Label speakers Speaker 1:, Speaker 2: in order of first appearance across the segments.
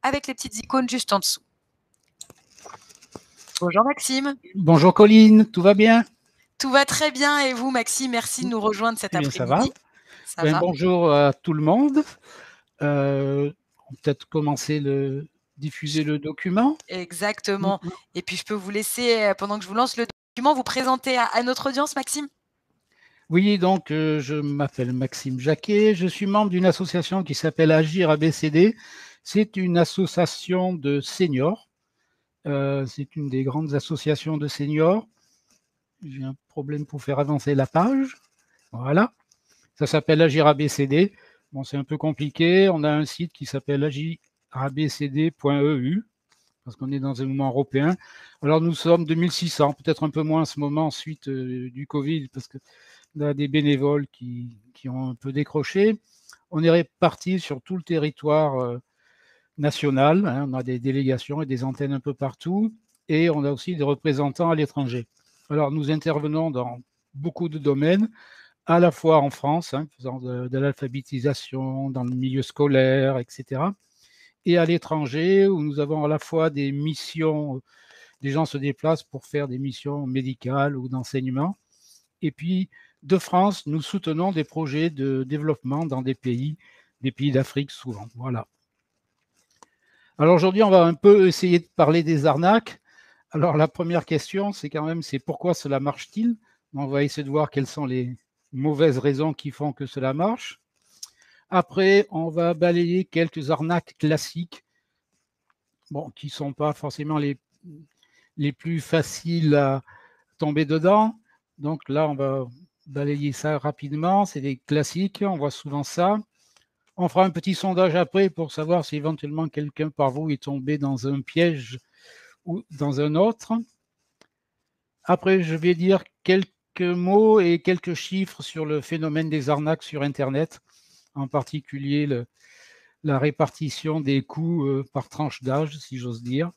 Speaker 1: avec les petites icônes juste en dessous. Bonjour Maxime.
Speaker 2: Bonjour Colline, tout va bien?
Speaker 1: Tout va très bien et vous Maxime, merci de nous rejoindre cet
Speaker 2: Eh bien, ça va.
Speaker 1: après-midi. Ça va?
Speaker 2: Bonjour à tout le monde. On va peut-être commencer diffuser le document.
Speaker 1: Exactement. Et puis je peux vous laisser, pendant que je vous lance le document, vous présenter à notre audience, Maxime?
Speaker 2: Oui, donc je m'appelle Maxime Jacquet, je suis membre d'une association qui s'appelle Agir ABCD. C'est une association de seniors. C'est une des grandes associations de seniors. J'ai un problème pour faire avancer la page. Voilà. Ça s'appelle Agir ABCD. Bon, c'est un peu compliqué. On a un site qui s'appelle agirabcd.eu parce qu'on est dans un mouvement européen. Alors, nous sommes 2600, peut-être un peu moins en ce moment suite du Covid, parce qu'on a des bénévoles qui ont un peu décroché. On est répartis sur tout le territoire national. On a des délégations et des antennes un peu partout. Et on a aussi des représentants à l'étranger. Alors, nous intervenons dans beaucoup de domaines, à la fois en France, faisant de l'alphabétisation, dans le milieu scolaire, etc., et à l'étranger, où nous avons à la fois des missions, des gens se déplacent pour faire des missions médicales ou d'enseignement, et puis de France, nous soutenons des projets de développement dans des pays d'Afrique souvent. Voilà. Alors aujourd'hui, on va un peu essayer de parler des arnaques. Alors la première question, c'est pourquoi cela marche-t-il? On va essayer de voir quelles sont les mauvaises raisons qui font que cela marche. Après, on va balayer quelques arnaques classiques, qui ne sont pas forcément les plus faciles à tomber dedans. Donc là, on va balayer ça rapidement. C'est des classiques, on voit souvent ça. On fera un petit sondage après pour savoir si éventuellement quelqu'un par vous est tombé dans un piège ou dans un autre. Après, je vais dire quelques mots et quelques chiffres sur le phénomène des arnaques sur Internet, en particulier la répartition des coûts par tranche d'âge, si j'ose dire.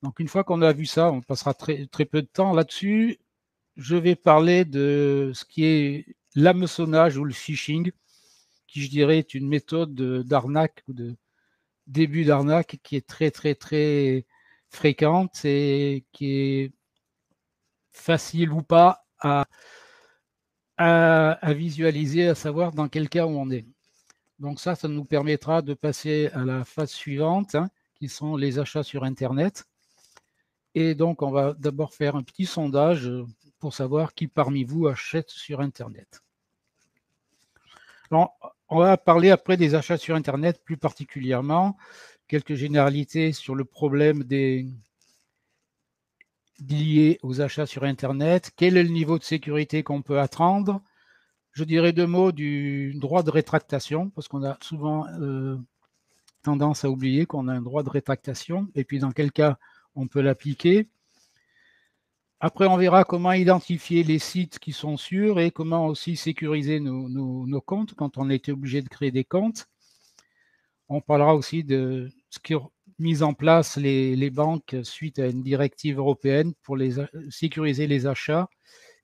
Speaker 2: Donc, une fois qu'on a vu ça, on passera très, très peu de temps là-dessus. Je vais parler de ce qui est l'hameçonnage ou le phishing, qui, je dirais, est une méthode d'arnaque ou de début d'arnaque qui est très, très, très fréquente et qui est facile ou pas à visualiser, à savoir dans quel cas où on est. Donc ça nous permettra de passer à la phase suivante, qui sont les achats sur Internet. Et donc, on va d'abord faire un petit sondage pour savoir qui parmi vous achète sur Internet. Alors, on va parler après des achats sur Internet plus particulièrement, quelques généralités sur le problème liés aux achats sur Internet, quel est le niveau de sécurité qu'on peut attendre. Je dirais 2 mots du droit de rétractation, parce qu'on a souvent tendance à oublier qu'on a un droit de rétractation, et puis dans quel cas on peut l'appliquer. Après, on verra comment identifier les sites qui sont sûrs et comment aussi sécuriser nos comptes quand on était obligé de créer des comptes. On parlera aussi de ce qui ont mis en place les banques suite à une directive européenne pour sécuriser les achats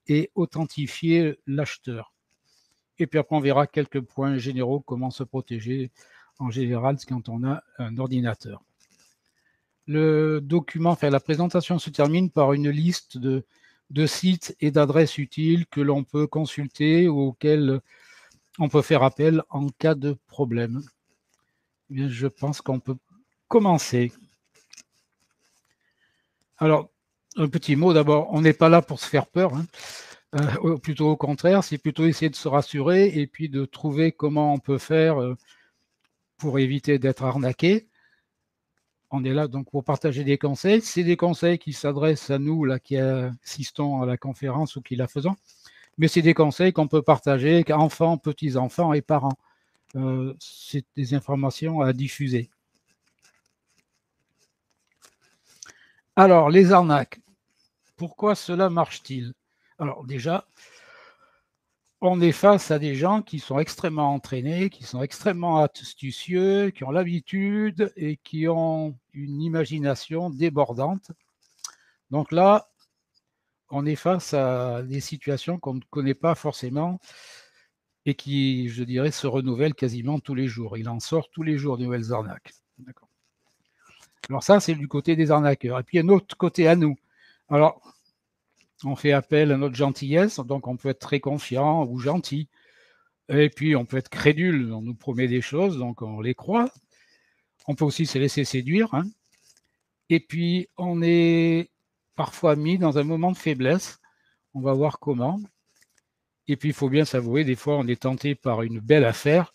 Speaker 2: et authentifier l'acheteur. Et puis après, on verra quelques points généraux, comment se protéger en général quand on a un ordinateur. Le document, la présentation se termine par une liste de sites et d'adresses utiles que l'on peut consulter ou auxquels on peut faire appel en cas de problème. Bien, je pense qu'on peut commencer. Alors, un petit mot d'abord, on n'est pas là pour se faire peur, plutôt au contraire, c'est plutôt essayer de se rassurer et puis de trouver comment on peut faire pour éviter d'être arnaqué. On est là donc pour partager des conseils. C'est des conseils qui s'adressent à nous, là, qui assistons à la conférence ou qui la faisons, mais c'est des conseils qu'on peut partager avec enfants, petits-enfants et parents. C'est des informations à diffuser. Alors, les arnaques. Pourquoi cela marche-t-il? Alors déjà, on est face à des gens qui sont extrêmement entraînés, qui sont extrêmement astucieux, qui ont l'habitude et qui ont une imagination débordante. Donc là, on est face à des situations qu'on ne connaît pas forcément et qui, je dirais, se renouvellent quasiment tous les jours. Il en sort tous les jours de nouvelles arnaques. Alors ça, c'est du côté des arnaqueurs. Et puis, il y a un autre côté à nous. Alors, on fait appel à notre gentillesse, donc on peut être très confiant ou gentil. Et puis, on peut être crédule, on nous promet des choses, donc on les croit. On peut aussi se laisser séduire. Hein. Et puis, on est parfois mis dans un moment de faiblesse. On va voir comment. Et puis, il faut bien s'avouer, des fois, on est tenté par une belle affaire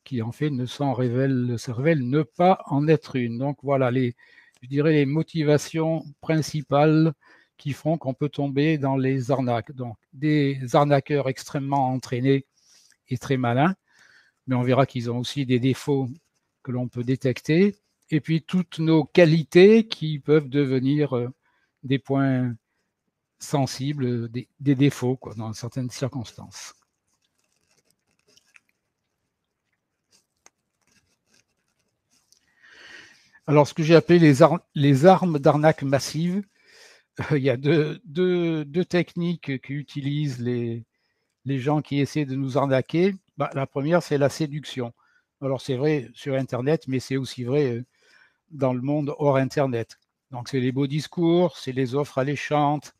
Speaker 2: qui, en fait, se révèle ne pas en être une. Donc, voilà, je dirais les motivations principales qui font qu'on peut tomber dans les arnaques. Donc, des arnaqueurs extrêmement entraînés et très malins, mais on verra qu'ils ont aussi des défauts que l'on peut détecter, et puis toutes nos qualités qui peuvent devenir des points sensibles, des défauts quoi, dans certaines circonstances. Alors, ce que j'ai appelé les armes d'arnaque massive, il y a deux techniques qu'utilisent les gens qui essaient de nous arnaquer. La première, c'est la séduction. Alors, c'est vrai sur Internet, mais c'est aussi vrai dans le monde hors Internet. Donc, c'est les beaux discours, c'est les offres alléchantes.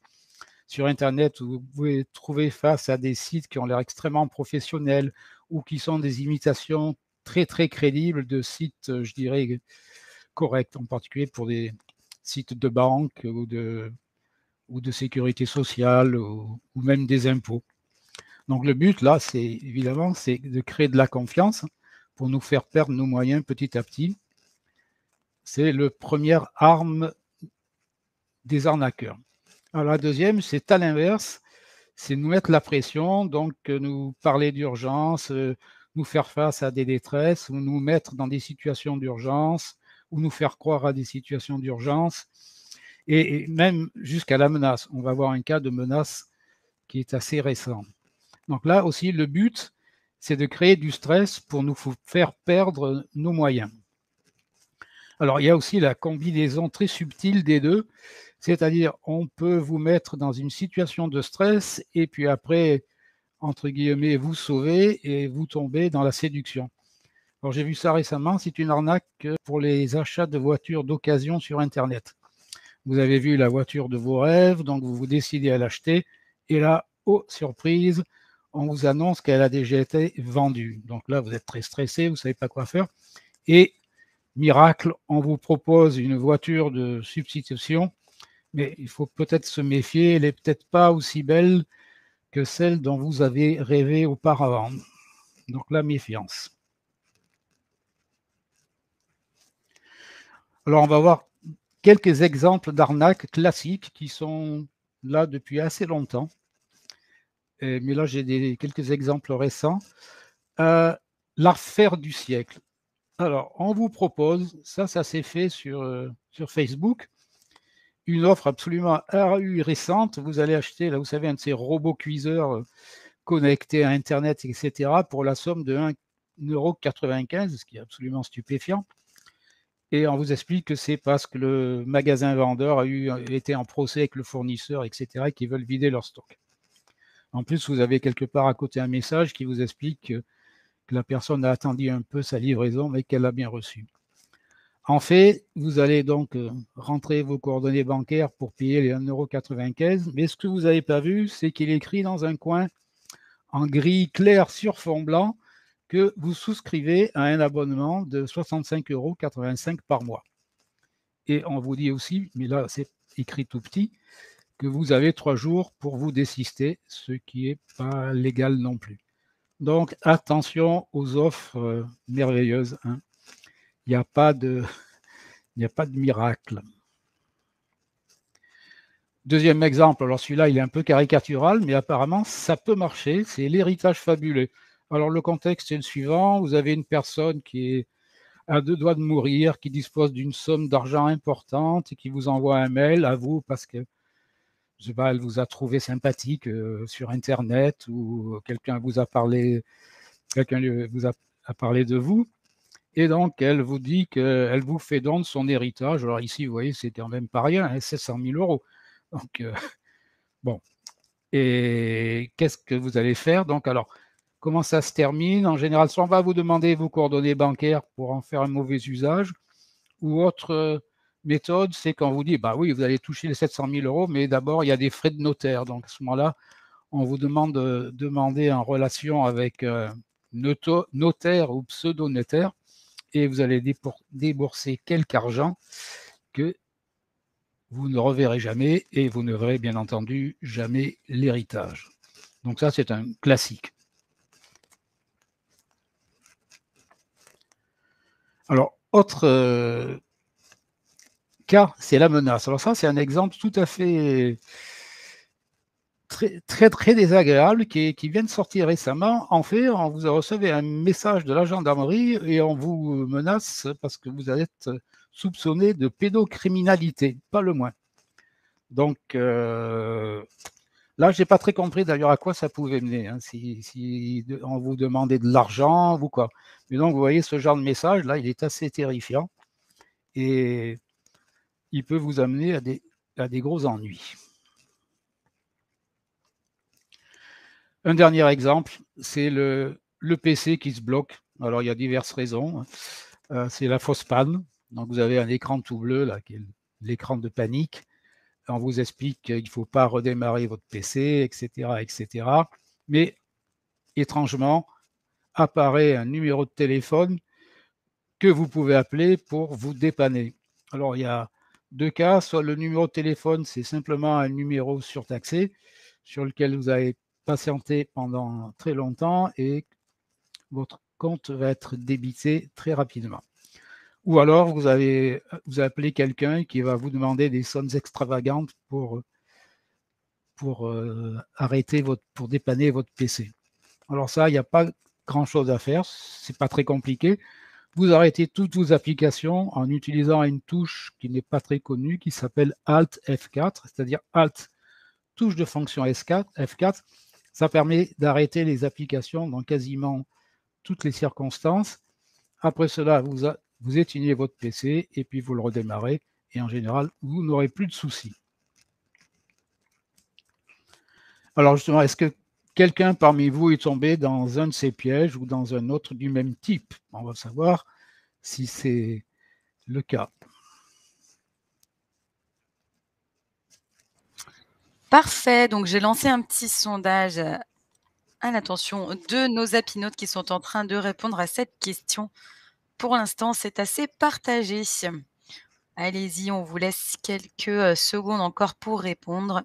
Speaker 2: Sur Internet, vous pouvez trouver face à des sites qui ont l'air extrêmement professionnels ou qui sont des imitations très, très crédibles de sites, je dirais, corrects, en particulier pour des sites de banque ou de sécurité sociale ou même des impôts. Donc, le but, là, c'est évidemment de créer de la confiance pour nous faire perdre nos moyens petit à petit. C'est la première arme des arnaqueurs. Alors, la deuxième, c'est à l'inverse, c'est nous mettre la pression, donc nous parler d'urgence, nous faire face à des détresses, ou nous mettre dans des situations d'urgence, ou nous faire croire à des situations d'urgence, et même jusqu'à la menace. On va avoir un cas de menace qui est assez récent. Donc là aussi, le but, c'est de créer du stress pour nous faire perdre nos moyens. Alors, il y a aussi la combinaison très subtile des deux, c'est-à-dire on peut vous mettre dans une situation de stress et puis après, entre guillemets, vous sauver et vous tomber dans la séduction. Alors, j'ai vu ça récemment, c'est une arnaque pour les achats de voitures d'occasion sur Internet. Vous avez vu la voiture de vos rêves, donc vous vous décidez à l'acheter et là, oh, surprise, on vous annonce qu'elle a déjà été vendue. Donc là, vous êtes très stressé, vous ne savez pas quoi faire. Et miracle, on vous propose une voiture de substitution, mais il faut peut-être se méfier, elle n'est peut-être pas aussi belle que celle dont vous avez rêvé auparavant. Donc la méfiance. Alors on va voir quelques exemples d'arnaques classiques qui sont là depuis assez longtemps. Mais là, j'ai quelques exemples récents. L'affaire du siècle. Alors, on vous propose, ça s'est fait sur Facebook, une offre absolument ahurissante. Vous allez acheter, là, vous savez, un de ces robots cuiseurs connectés à Internet, etc., pour la somme de 1,95 €, ce qui est absolument stupéfiant. Et on vous explique que c'est parce que le magasin vendeur a été en procès avec le fournisseur, etc., et qu'ils veulent vider leur stock. En plus, vous avez quelque part à côté un message qui vous explique que la personne a attendu un peu sa livraison, mais qu'elle l'a bien reçue. En fait, vous allez donc rentrer vos coordonnées bancaires pour payer les 1,95 €, mais ce que vous n'avez pas vu, c'est qu'il est écrit dans un coin, en gris clair sur fond blanc, que vous souscrivez à un abonnement de 65,85 € par mois. Et on vous dit aussi, mais là c'est écrit tout petit, que vous avez 3 jours pour vous désister, ce qui n'est pas légal non plus. Donc attention aux offres merveilleuses. Hein. Il n'y a pas de miracle. Deuxième exemple, alors celui-là, il est un peu caricatural, mais apparemment, ça peut marcher, c'est l'héritage fabuleux. Alors le contexte est le suivant, vous avez une personne qui est à 2 doigts de mourir, qui dispose d'une somme d'argent importante et qui vous envoie un mail à vous parce que, je sais pas, elle vous a trouvé sympathique sur Internet ou quelqu'un vous a parlé de vous. Et donc, elle vous dit qu'elle vous fait don de son héritage. Alors ici, vous voyez, c'est quand même pas rien, hein, 700 000 €. Donc, bon. Et qu'est-ce que vous allez faire? Donc, alors, comment ça se termine? En général, soit on va vous demander vos coordonnées bancaires pour en faire un mauvais usage, ou autre méthode, c'est quand on vous dit, bah oui, vous allez toucher les 700 000 euros, mais d'abord, il y a des frais de notaire. Donc, à ce moment-là, on vous demande de demander en relation avec notaire ou pseudo-notaire, et vous allez débourser quelque argent que vous ne reverrez jamais, et vous ne verrez bien entendu jamais l'héritage. Donc ça, c'est un classique. Alors, autre cas, c'est la menace. Alors ça, c'est un exemple tout à fait très désagréable qui vient de sortir récemment. En fait, vous recevez un message de la gendarmerie et on vous menace parce que vous êtes soupçonné de pédocriminalité, pas le moins. Donc là, je n'ai pas très compris d'ailleurs à quoi ça pouvait mener, hein, si on vous demandait de l'argent ou quoi. Mais donc, vous voyez, ce genre de message, là, il est assez terrifiant et il peut vous amener à des gros ennuis. Un dernier exemple, c'est le PC qui se bloque. Alors, il y a diverses raisons. C'est la fausse panne. Donc, vous avez un écran tout bleu, là, qui est l'écran de panique. On vous explique qu'il ne faut pas redémarrer votre PC, etc., etc. Mais, étrangement, apparaît un numéro de téléphone que vous pouvez appeler pour vous dépanner. Alors, il y a deux cas. Soit le numéro de téléphone, c'est simplement un numéro surtaxé sur lequel vous avez patienter pendant très longtemps et votre compte va être débité très rapidement. Ou alors, vous appelez quelqu'un qui va vous demander des sommes extravagantes pour dépanner votre PC. Alors ça, il n'y a pas grand-chose à faire, c'est pas très compliqué. Vous arrêtez toutes vos applications en utilisant une touche qui n'est pas très connue, qui s'appelle Alt F4, c'est-à-dire Alt, touche de fonction F4. Ça permet d'arrêter les applications dans quasiment toutes les circonstances. Après cela, vous éteignez votre PC et puis vous le redémarrez. Et en général, vous n'aurez plus de soucis. Alors justement, est-ce que quelqu'un parmi vous est tombé dans un de ces pièges ou dans un autre du même type? On va savoir si c'est le cas.
Speaker 1: Parfait, donc j'ai lancé un petit sondage à l'attention de nos apinautes qui sont en train de répondre à cette question. Pour l'instant, c'est assez partagé. Allez-y, on vous laisse quelques secondes encore pour répondre.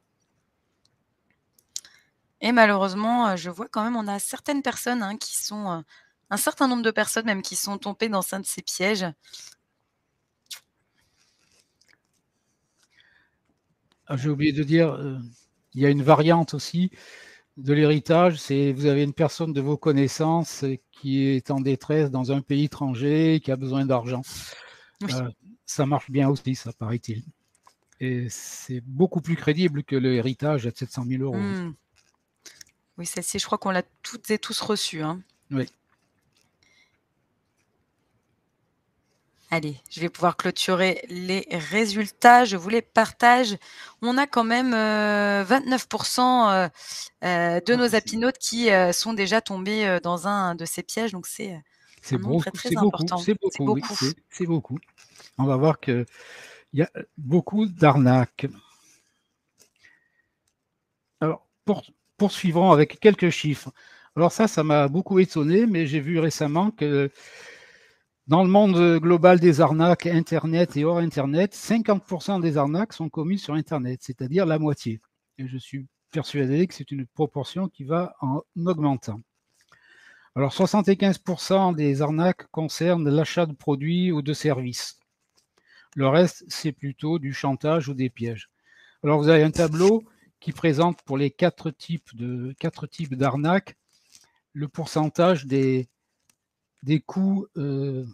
Speaker 1: Et malheureusement, je vois quand même, on a certaines personnes qui sont, un certain nombre de personnes même qui sont tombées dans un de ces pièges.
Speaker 2: J'ai oublié de dire, il y a une variante aussi de l'héritage, c'est vous avez une personne de vos connaissances qui est en détresse dans un pays étranger, qui a besoin d'argent.
Speaker 1: Oui.
Speaker 2: Ça marche bien aussi, ça paraît-il. Et c'est beaucoup plus crédible que le héritage à 700 000 euros.
Speaker 1: Mmh. Oui, celle-ci, je crois qu'on l'a toutes et tous reçue. Hein.
Speaker 2: Oui.
Speaker 1: Allez, je vais pouvoir clôturer les résultats. Je vous les partage. On a quand même 29% de nos apinautes qui sont déjà tombés dans un de ces pièges. Donc, c'est un nombre très important.
Speaker 2: C'est beaucoup, oui, c'est beaucoup. On va voir qu'il y a beaucoup d'arnaques. Alors, poursuivons avec quelques chiffres. Alors ça m'a beaucoup étonné, mais j'ai vu récemment que dans le monde global des arnaques, Internet et hors Internet, 50% des arnaques sont commises sur Internet, c'est-à-dire la moitié. Et je suis persuadé que c'est une proportion qui va en augmentant. Alors, 75% des arnaques concernent l'achat de produits ou de services. Le reste, c'est plutôt du chantage ou des pièges. Alors, vous avez un tableau qui présente pour les quatre types d'arnaques le pourcentage des coûts, de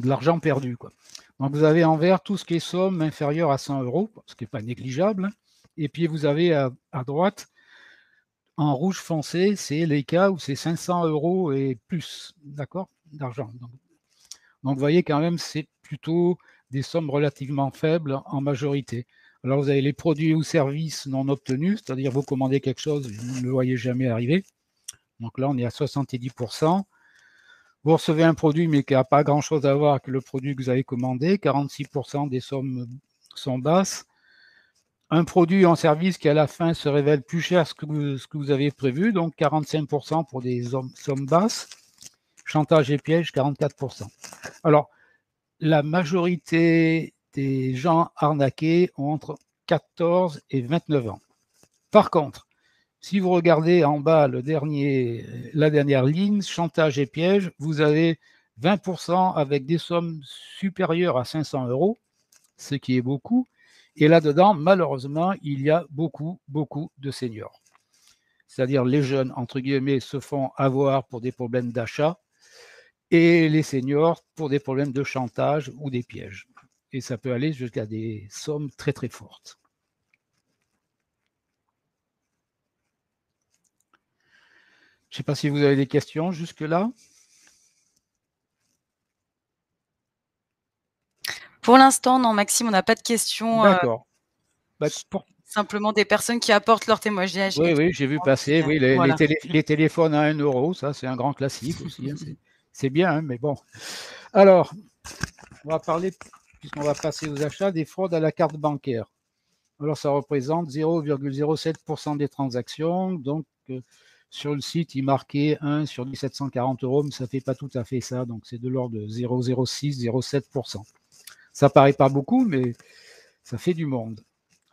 Speaker 2: l'argent perdu, quoi. Donc, vous avez en vert tout ce qui est somme inférieure à 100 euros, ce qui n'est pas négligeable. Et puis, vous avez à droite, en rouge foncé, c'est les cas où c'est 500 euros et plus, d'accord, d'argent. Donc, vous voyez quand même, c'est plutôt des sommes relativement faibles en majorité. Alors, vous avez les produits ou services non obtenus, c'est-à-dire vous commandez quelque chose, vous ne le voyez jamais arriver. Donc là, on est à 70%. Vous recevez un produit, mais qui n'a pas grand-chose à voir avec le produit que vous avez commandé. 46% des sommes sont basses. Un produit en service qui, à la fin, se révèle plus cher que ce que vous avez prévu, donc 45% pour des sommes basses. Chantage et piège, 44%. Alors, la majorité des gens arnaqués ont entre 14 et 29 ans. Par contre, si vous regardez en bas la dernière ligne, chantage et piège, vous avez 20% avec des sommes supérieures à 500 €, ce qui est beaucoup. Et là-dedans, malheureusement, il y a beaucoup de seniors. C'est-à-dire les jeunes, entre guillemets, se font avoir pour des problèmes d'achat et les seniors pour des problèmes de chantage ou des pièges. Et ça peut aller jusqu'à des sommes très fortes. Je ne sais pas si vous avez des questions jusque-là.
Speaker 1: Pour l'instant, non, Maxime, on n'a pas de questions.
Speaker 2: D'accord.
Speaker 1: Simplement des personnes qui apportent leur témoignage.
Speaker 2: Oui, j'ai vu passer. Oui,
Speaker 1: voilà.
Speaker 2: les téléphones à 1 €, ça c'est un grand classique aussi. Hein, c'est bien, hein, mais bon. Alors, on va parler, puisqu'on va passer aux achats, des fraudes à la carte bancaire. Alors, ça représente 0,07% des transactions. Donc, sur le site, il marquait 1 sur 1740 €, mais ça ne fait pas tout à fait ça. Donc, c'est de l'ordre de 0,06, 0,7%. Ça paraît pas beaucoup, mais ça fait du monde.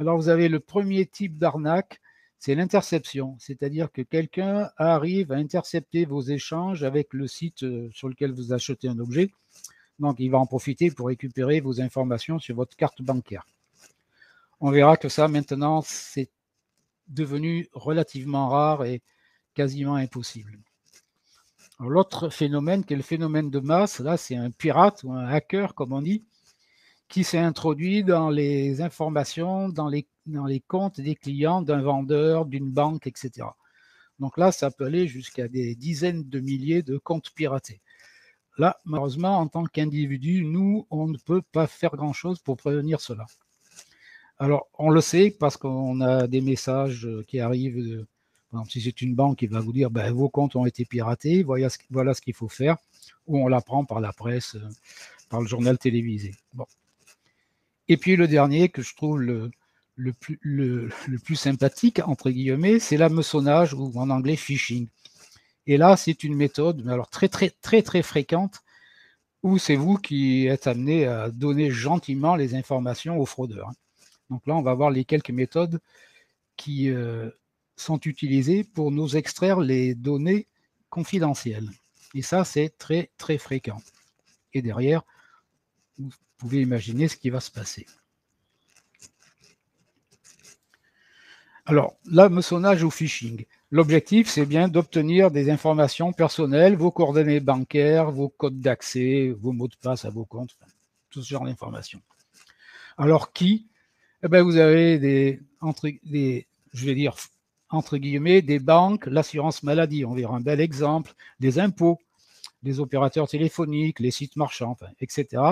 Speaker 2: Alors, vous avez le premier type d'arnaque, c'est l'interception. C'est-à-dire que quelqu'un arrive à intercepter vos échanges avec le site sur lequel vous achetez un objet. Donc, il va en profiter pour récupérer vos informations sur votre carte bancaire. On verra que ça, maintenant, c'est devenu relativement rare et quasiment impossible. L'autre phénomène, qui est le phénomène de masse, là, c'est un pirate ou un hacker, comme on dit, qui s'est introduit dans les informations, dans les comptes des clients d'un vendeur, d'une banque, etc. Donc là, ça peut aller jusqu'à des dizaines de milliers de comptes piratés. Là, malheureusement, en tant qu'individu, nous, on ne peut pas faire grand-chose pour prévenir cela. Alors, on le sait parce qu'on a des messages qui arrivent. Par exemple, si c'est une banque qui va vous dire ben, vos comptes ont été piratés, voilà ce qu'il faut faire, ou on l'apprend par la presse, par le journal télévisé. Bon. Et puis le dernier que je trouve le plus sympathique, entre guillemets, c'est l'hameçonnage, ou en anglais phishing. Et là, c'est une méthode, mais alors très fréquente, où c'est vous qui êtes amené à donner gentiment les informations aux fraudeurs. Donc là, on va voir les quelques méthodes qui sont utilisées pour nous extraire les données confidentielles. Et ça, c'est très fréquent. Et derrière, vous pouvez imaginer ce qui va se passer. Alors, l'hameçonnage ou phishing. L'objectif, c'est bien d'obtenir des informations personnelles, vos coordonnées bancaires, vos codes d'accès, vos mots de passe à vos comptes, tout ce genre d'informations. Alors, qui? Eh bien, vous avez je vais dire, entre guillemets, des banques, l'assurance maladie, on verra un bel exemple, des impôts, les opérateurs téléphoniques, les sites marchands, etc.,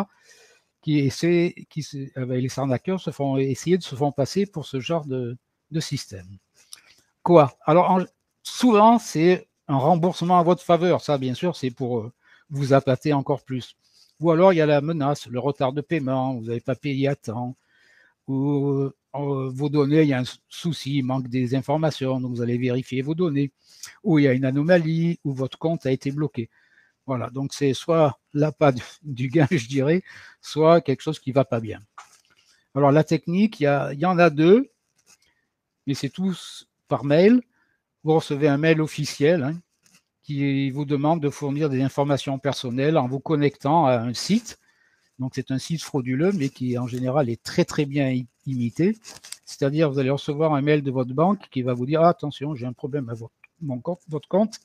Speaker 2: les arnaqueurs se font passer pour ce genre de système. Quoi? Alors, souvent, c'est un remboursement à votre faveur. Ça, bien sûr, c'est pour vous appâter encore plus. Ou alors, il y a la menace, le retard de paiement, vous n'avez pas payé à temps, ou vos données, il y a un souci, il manque des informations, donc vous allez vérifier vos données, ou il y a une anomalie, ou votre compte a été bloqué. Voilà, donc c'est soit l'appât du gain, je dirais, soit quelque chose qui ne va pas bien. Alors la technique, il y en a deux, mais c'est tous par mail. Vous recevez un mail officiel qui vous demande de fournir des informations personnelles en vous connectant à un site. Donc c'est un site frauduleux, mais qui en général est très bien imité. C'est-à-dire vous allez recevoir un mail de votre banque qui va vous dire attention, j'ai un problème à votre compte.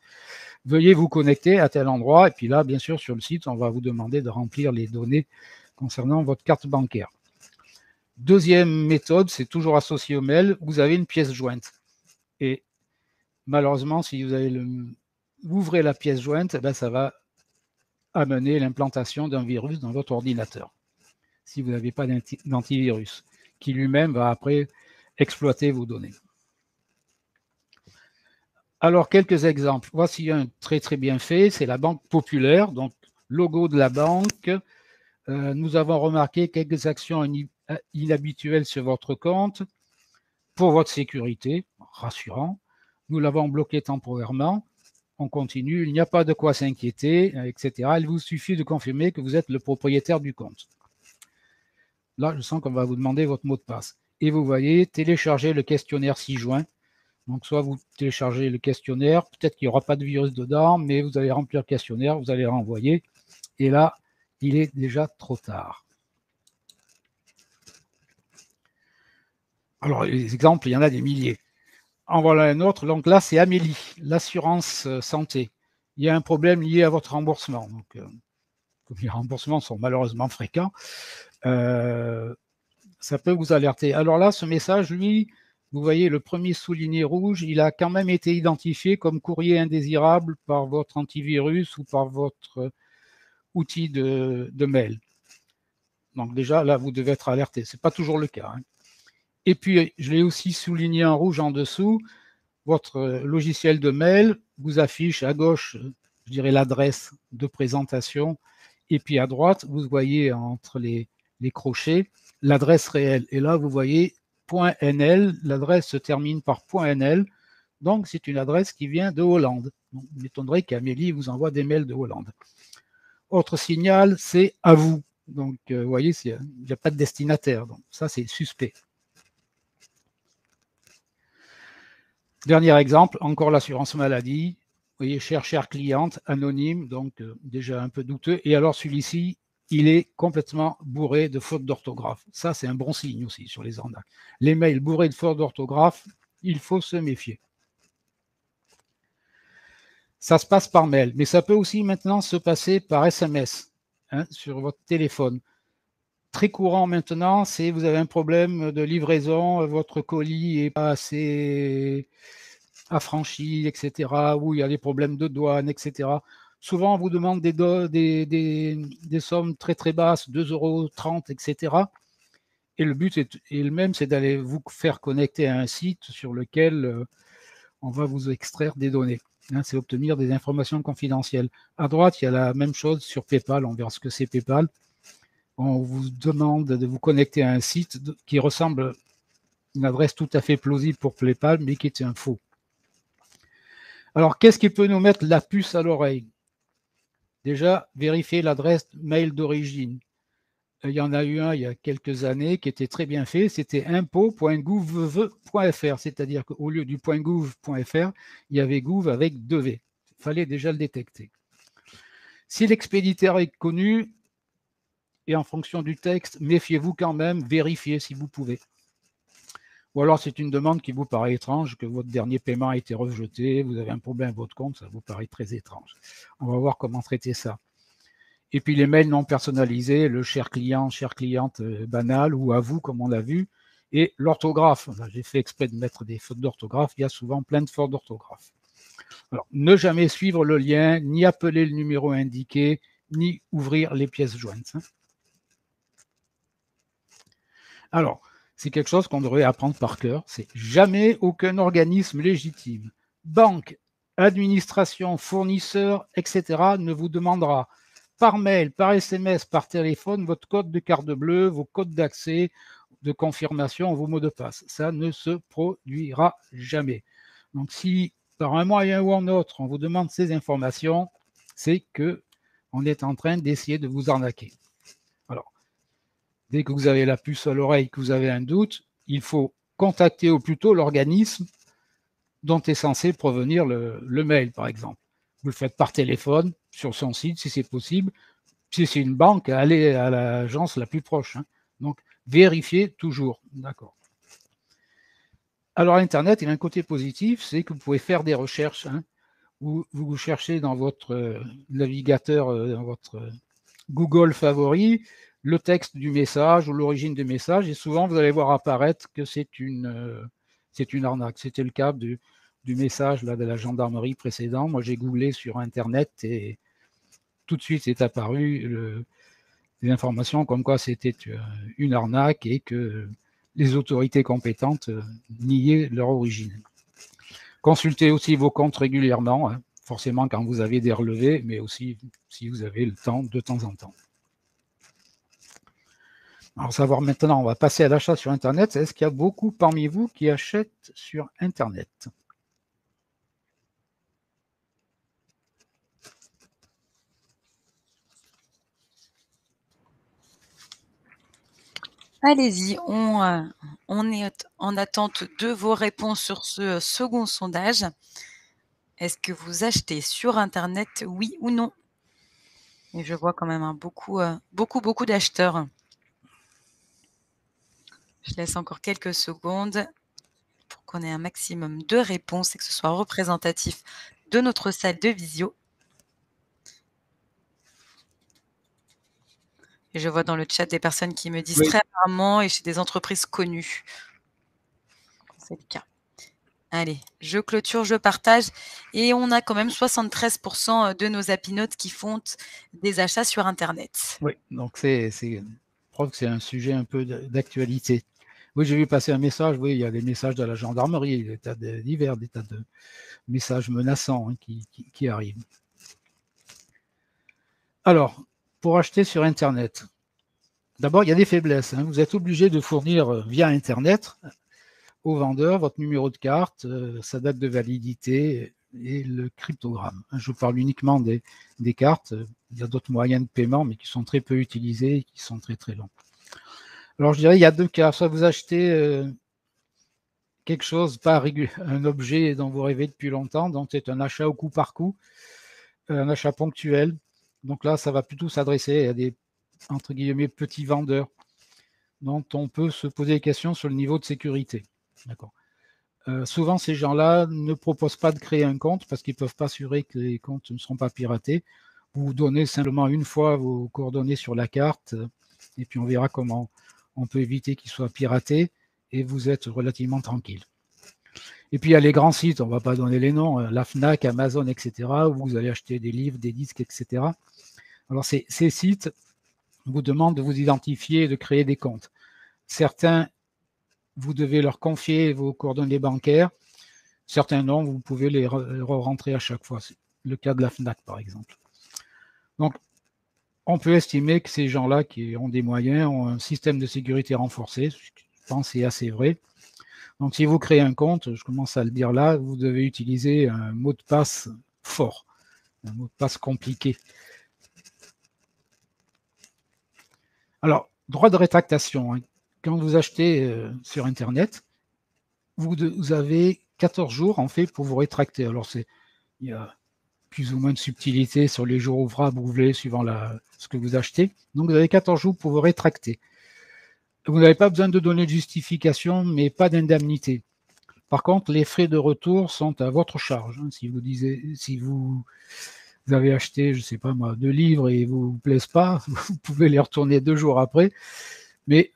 Speaker 2: Veuillez vous connecter à tel endroit. Et puis là, bien sûr, sur le site, on va vous demander de remplir les données concernant votre carte bancaire. Deuxième méthode, c'est toujours associé au mail. Vous avez une pièce jointe. Et malheureusement, si vous ouvrez la pièce jointe, ben, ça va amener l'implantation d'un virus dans votre ordinateur. Si vous n'avez pas d'antivirus, qui lui-même va après exploiter vos données. Alors, quelques exemples. Voici un très très bien fait, c'est la Banque Populaire, donc logo de la banque. Nous avons remarqué quelques actions inhabituelles sur votre compte pour votre sécurité, rassurant. Nous l'avons bloqué temporairement. On continue, il n'y a pas de quoi s'inquiéter, etc. Il vous suffit de confirmer que vous êtes le propriétaire du compte. Là, je sens qu'on va vous demander votre mot de passe. Et vous voyez, télécharger le questionnaire 6 juin. Donc, soit vous téléchargez le questionnaire, peut-être qu'il n'y aura pas de virus dedans, mais vous allez remplir le questionnaire, vous allez renvoyer. Et là, il est déjà trop tard. Alors, les exemples, il y en a des milliers. En voilà un autre. Donc là, c'est Amélie, l'assurance santé. Il y a un problème lié à votre remboursement. Donc, comme les remboursements sont malheureusement fréquents, ça peut vous alerter. Alors là, ce message, lui, vous voyez le premier souligné rouge, il a quand même été identifié comme courrier indésirable par votre antivirus ou par votre outil de mail. Donc déjà, là, vous devez être alerté. Ce n'est pas toujours le cas. Hein. Et puis, je l'ai aussi souligné en rouge en dessous. Votre logiciel de mail vous affiche à gauche, je dirais, l'adresse de présentation. Et puis à droite, vous voyez entre les crochets l'adresse réelle. Et là, vous voyez .nl, l'adresse se termine par .nl. Donc, c'est une adresse qui vient de Hollande. Donc, il m'étonnerait qu'Amélie vous envoie des mails de Hollande. Autre signal, c'est à vous. Donc, vous voyez, il n'y a pas de destinataire. Donc, ça, c'est suspect. Dernier exemple, encore l'assurance maladie. Vous voyez, chère cliente, anonyme, donc déjà un peu douteux. Et alors, celui-ci, il est complètement bourré de fautes d'orthographe. Ça, c'est un bon signe aussi sur les arnaques. Les mails bourrés de fautes d'orthographe, il faut se méfier. Ça se passe par mail, mais ça peut aussi maintenant se passer par SMS sur votre téléphone. Très courant maintenant, c'est vous avez un problème de livraison, votre colis n'est pas assez affranchi, etc., ou il y a des problèmes de douane, etc. Souvent, on vous demande des sommes très très basses, 2,30 €, etc. Et le but est le même, c'est d'aller vous faire connecter à un site sur lequel on va vous extraire des données. C'est obtenir des informations confidentielles. À droite, il y a la même chose sur PayPal. On verra ce que c'est PayPal. On vous demande de vous connecter à un site qui ressemble à une adresse tout à fait plausible pour PayPal, mais qui est un faux. Alors, qu'est-ce qui peut nous mettre la puce à l'oreille? Déjà, vérifier l'adresse mail d'origine. Il y en a eu un il y a quelques années qui était très bien fait, c'était impôt.gouv.fr, c'est-à-dire qu'au lieu du .gouv.fr, il y avait gouv avec 2 V. Il fallait déjà le détecter. Si l'expéditeur est connu, et en fonction du texte, méfiez-vous quand même, vérifiez si vous pouvez. Ou alors c'est une demande qui vous paraît étrange, que votre dernier paiement a été rejeté, vous avez un problème à votre compte, ça vous paraît très étrange. On va voir comment traiter ça. Et puis les mails non personnalisés, le cher client, chère cliente banal, ou à vous, comme on l'a vu, et l'orthographe. J'ai fait exprès de mettre des fautes d'orthographe, il y a souvent plein de fautes d'orthographe. Alors, ne jamais suivre le lien, ni appeler le numéro indiqué, ni ouvrir les pièces jointes. Alors, c'est quelque chose qu'on devrait apprendre par cœur, c'est jamais aucun organisme légitime, banque, administration, fournisseur, etc. ne vous demandera par mail, par SMS, par téléphone, votre code de carte bleue, vos codes d'accès, de confirmation, vos mots de passe. Ça ne se produira jamais. Donc si par un moyen ou un autre, on vous demande ces informations, c'est qu'on est en train d'essayer de vous arnaquer. Alors, dès que vous avez la puce à l'oreille, que vous avez un doute, il faut contacter au plus tôt l'organisme dont est censé provenir le mail, par exemple. Vous le faites par téléphone, sur son site, si c'est possible. Si c'est une banque, allez à l'agence la plus proche. Donc, vérifiez toujours. D'accord. Alors, Internet, il a un côté positif, c'est que vous pouvez faire des recherches. Vous cherchez dans votre navigateur, dans votre Google favori, le texte du message ou l'origine du message, et souvent, vous allez voir apparaître que c'est une arnaque. C'était le cas du message là, de la gendarmerie précédent. Moi, j'ai googlé sur Internet et tout de suite est apparu des informations comme quoi c'était une arnaque et que les autorités compétentes niaient leur origine. Consultez aussi vos comptes régulièrement, hein, forcément quand vous avez des relevés, mais aussi si vous avez le temps de temps en temps. Alors, savoir maintenant, on va passer à l'achat sur Internet. Est-ce qu'il y a beaucoup parmi vous qui achètent sur Internet?
Speaker 1: Allez-y, on est en attente de vos réponses sur ce second sondage. Est-ce que vous achetez sur internet, oui ou non? Et je vois quand même beaucoup d'acheteurs. Je laisse encore quelques secondes pour qu'on ait un maximum de réponses et que ce soit représentatif de notre salle de visio. Et je vois dans le chat des personnes qui me disent
Speaker 2: Oui.
Speaker 1: très rarement et chez des entreprises connues. C'est le cas. Allez, je clôture, je partage et on a quand même 73 de nos apinotes qui font des achats sur internet.
Speaker 2: Oui, donc je trouve que c'est un sujet un peu d'actualité. Oui, j'ai vu passer un message, oui, il y a des messages de la gendarmerie, des tas divers, des tas de messages menaçants, hein, qui arrivent. Alors, pour acheter sur Internet, d'abord, il y a des faiblesses, hein. Vous êtes obligé de fournir via Internet au vendeur votre numéro de carte, sa date de validité et le cryptogramme. Je parle uniquement des cartes. Il y a d'autres moyens de paiement, mais qui sont très peu utilisés et qui sont très très longs. Alors je dirais il y a deux cas. Soit vous achetez quelque chose, pas un objet dont vous rêvez depuis longtemps, donc c'est un achat au coup par coup, un achat ponctuel. Donc là, ça va plutôt s'adresser à des, entre guillemets, petits vendeurs dont on peut se poser des questions sur le niveau de sécurité. D'accord. Souvent, ces gens-là ne proposent pas de créer un compte parce qu'ils ne peuvent pas assurer que les comptes ne seront pas piratés. Vous donnez simplement une fois vos coordonnées sur la carte et puis on verra comment on peut éviter qu'ils soient piratés et vous êtes relativement tranquille. Et puis il y a les grands sites, on ne va pas donner les noms, la FNAC, Amazon, etc., où vous allez acheter des livres, des disques, etc. Alors ces sites vous demandent de vous identifier et de créer des comptes. Certains, vous devez leur confier vos coordonnées bancaires. Certains noms, vous pouvez les rentrer à chaque fois. C'est le cas de la FNAC, par exemple. Donc, on peut estimer que ces gens-là qui ont des moyens ont un système de sécurité renforcé. Je pense que c'est assez vrai. Donc, si vous créez un compte, je commence à le dire là, vous devez utiliser un mot de passe fort, un mot de passe compliqué. Alors, droit de rétractation. Hein. Quand vous achetez sur Internet, vous avez 14 jours, en fait, pour vous rétracter. Alors, il y a plus ou moins de subtilité sur les jours ouvrables ou ouvrés, suivant ce que vous achetez. Donc, vous avez 14 jours pour vous rétracter. Vous n'avez pas besoin de donner de justification, mais pas d'indemnité. Par contre, les frais de retour sont à votre charge. Hein. Si vous avez acheté, je ne sais pas moi, 2 livres et vous ne vous plaisent pas, vous pouvez les retourner 2 jours après. Mais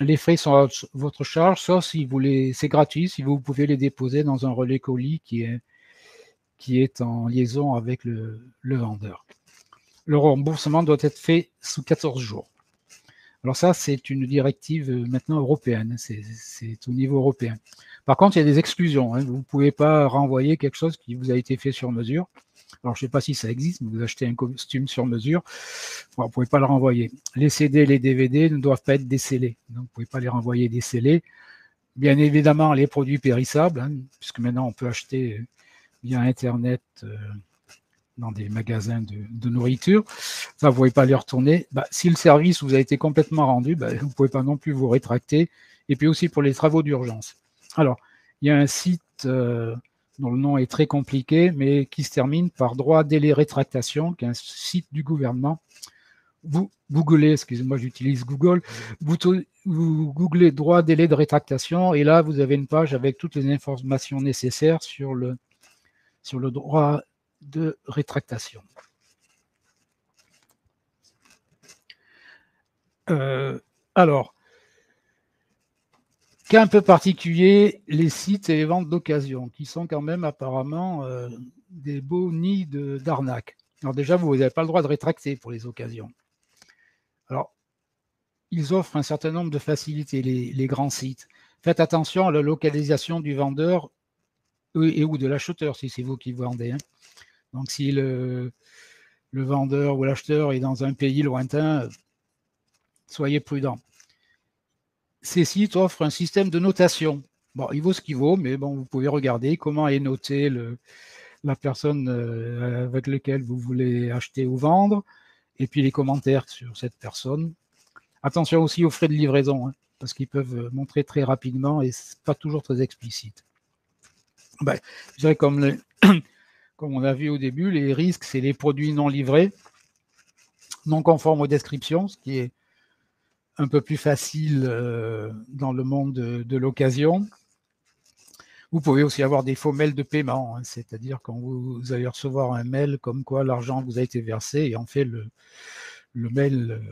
Speaker 2: les frais sont à votre charge, sauf si c'est gratuit, si vous pouvez les déposer dans un relais colis qui est en liaison avec le vendeur. Le remboursement doit être fait sous 14 jours. Alors ça, c'est une directive maintenant européenne, c'est au niveau européen. Par contre, il y a des exclusions. Hein. Vous ne pouvez pas renvoyer quelque chose qui vous a été fait sur mesure. Alors, je ne sais pas si ça existe, mais vous achetez un costume sur mesure, vous ne pouvez pas le renvoyer. Les CD et les DVD ne doivent pas être décellés, donc vous ne pouvez pas les renvoyer décellés. Bien évidemment, les produits périssables, hein, puisque maintenant on peut acheter via Internet dans des magasins de nourriture, ça, vous ne pouvez pas les retourner. Si le service vous a été complètement rendu, vous ne pouvez pas non plus vous rétracter. Et puis aussi pour les travaux d'urgence. Alors, il y a un site dont le nom est très compliqué, mais qui se termine par droit délai rétractation, qui est un site du gouvernement. Vous googlez, excusez-moi, j'utilise Google, vous googlez droit délai de rétractation, et là, vous avez une page avec toutes les informations nécessaires sur le droit de rétractation. Alors, cas un peu particulier, les sites et les ventes d'occasion, qui sont quand même apparemment des beaux nids d'arnaque. Alors déjà, vous n'avez pas le droit de rétracter pour les occasions. Alors, ils offrent un certain nombre de facilités, les grands sites. Faites attention à la localisation du vendeur et ou de l'acheteur, si c'est vous qui vendez. Hein. Donc, si le vendeur ou l'acheteur est dans un pays lointain, soyez prudent. Ces sites offrent un système de notation. Bon, il vaut ce qu'il vaut, mais bon, vous pouvez regarder comment est noté la personne avec laquelle vous voulez acheter ou vendre, et puis les commentaires sur cette personne. Attention aussi aux frais de livraison, hein, parce qu'ils peuvent montrer très rapidement et c'est pas toujours très explicite. Ben, je dirais comme on a vu au début, les risques, c'est les produits non livrés, non conformes aux descriptions, ce qui est un peu plus facile dans le monde de l'occasion. Vous pouvez aussi avoir des faux mails de paiement, hein, c'est-à-dire quand vous allez recevoir un mail comme quoi l'argent vous a été versé et en fait le mail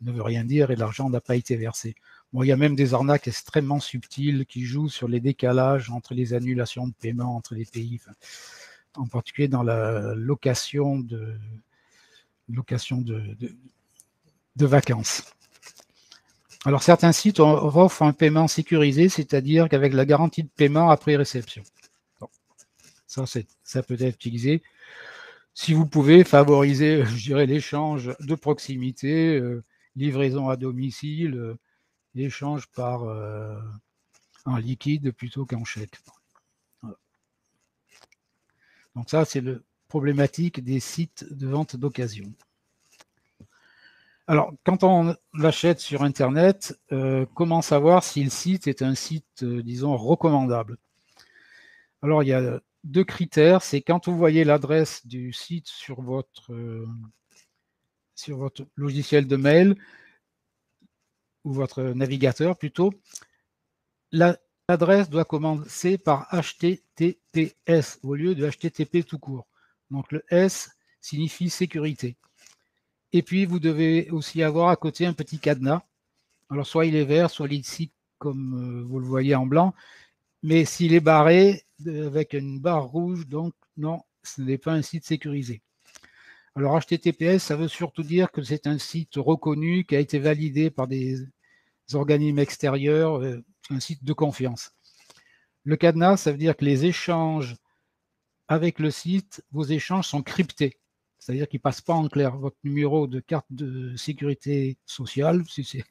Speaker 2: ne veut rien dire et l'argent n'a pas été versé. Bon, il y a même des arnaques extrêmement subtiles qui jouent sur les décalages entre les annulations de paiement entre les pays, enfin, en particulier dans la location de vacances. Alors, certains sites offrent un paiement sécurisé, c'est-à-dire qu'avec la garantie de paiement après réception. Bon, ça peut être utilisé. Si vous pouvez favoriser, je dirais, l'échange de proximité, livraison à domicile, l'échange par en liquide plutôt qu'en chèque. Voilà. Donc ça, c'est la problématique des sites de vente d'occasion. Alors, quand on l'achète sur Internet, comment savoir si le site est un site, disons, recommandable? Alors, il y a deux critères. C'est quand vous voyez l'adresse du site sur votre logiciel de mail ou votre navigateur plutôt, l'adresse doit commencer par HTTPS au lieu de HTTP tout court. Donc, le S signifie sécurité. Et puis, vous devez aussi avoir à côté un petit cadenas. Alors, soit il est vert, soit il est ici, comme vous le voyez en blanc. Mais s'il est barré avec une barre rouge, donc non, ce n'est pas un site sécurisé. Alors, HTTPS, ça veut surtout dire que c'est un site reconnu, qui a été validé par des organismes extérieurs, un site de confiance. Le cadenas, ça veut dire que les échanges avec le site, vos échanges sont cryptés. C'est-à-dire qu'ils ne passent pas en clair. Votre numéro de carte de sécurité sociale, si c'est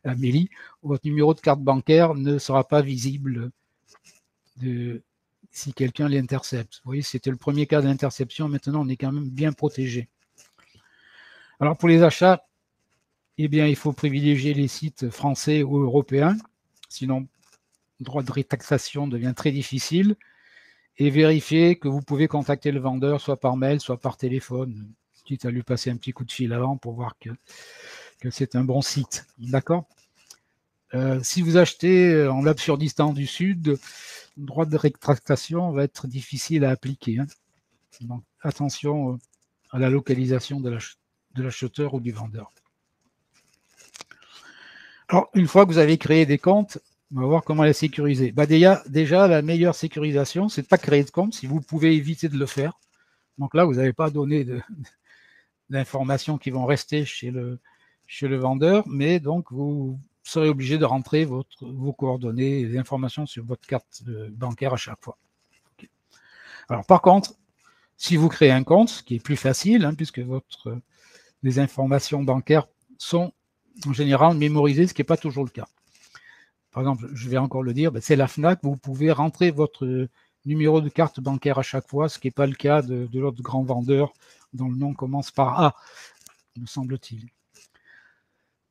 Speaker 2: la mairie, ou votre numéro de carte bancaire ne sera pas visible si quelqu'un l'intercepte. Vous voyez, c'était le premier cas d'interception. Maintenant, on est quand même bien protégé. Alors, pour les achats, eh bien, il faut privilégier les sites français ou européens. Sinon, le droit de rétractation devient très difficile. Et vérifier que vous pouvez contacter le vendeur soit par mail, soit par téléphone, quitte à lui passer un petit coup de fil avant pour voir que c'est un bon site. D'accord ? Si vous achetez en Absurdistan du Sud, le droit de rétractation va être difficile à appliquer. Hein. Donc, attention à la localisation de l'acheteur ou du vendeur. Alors, une fois que vous avez créé des comptes, on va voir comment les sécuriser. Bah déjà, la meilleure sécurisation, c'est de ne pas créer de compte si vous pouvez éviter de le faire. Donc là, vous n'avez pas donné d'informations qui vont rester chez le vendeur, mais donc vous serez obligé de rentrer vos coordonnées, les informations sur votre carte bancaire à chaque fois. Okay. Alors par contre, si vous créez un compte, ce qui est plus facile, hein, puisque les informations bancaires sont en général mémorisées, ce qui n'est pas toujours le cas. Par exemple, je vais encore le dire, c'est la FNAC, vous pouvez rentrer votre numéro de carte bancaire à chaque fois, ce qui n'est pas le cas de l'autre grand vendeur dont le nom commence par A, me semble-t-il.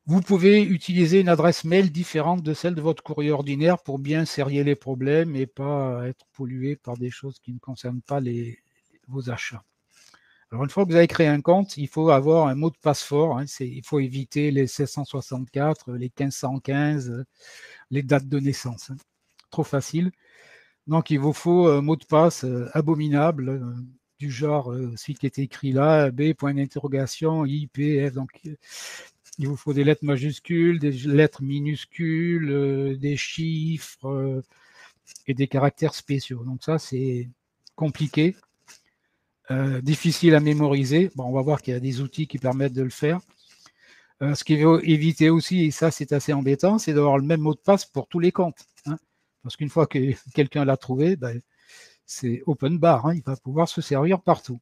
Speaker 2: Vous pouvez utiliser une adresse mail différente de celle de votre courrier ordinaire pour bien serrer les problèmes et pas être pollué par des choses qui ne concernent pas vos achats. Alors, une fois que vous avez créé un compte, il faut avoir un mot de passe fort. Hein, il faut éviter les 1664, les 1515, les dates de naissance. Hein. Trop facile. Donc, il vous faut un mot de passe abominable, du genre celui qui est écrit là, B, point d'interrogation, I, P, F. Donc, il vous faut des lettres majuscules, des lettres minuscules, des chiffres et des caractères spéciaux. Donc, ça, c'est compliqué. Difficile à mémoriser. Bon, on va voir qu'il y a des outils qui permettent de le faire. Ce qu'il faut éviter aussi, et ça c'est assez embêtant, c'est d'avoir le même mot de passe pour tous les comptes. Hein, parce qu'une fois que quelqu'un l'a trouvé, c'est open bar, hein, il va pouvoir se servir partout.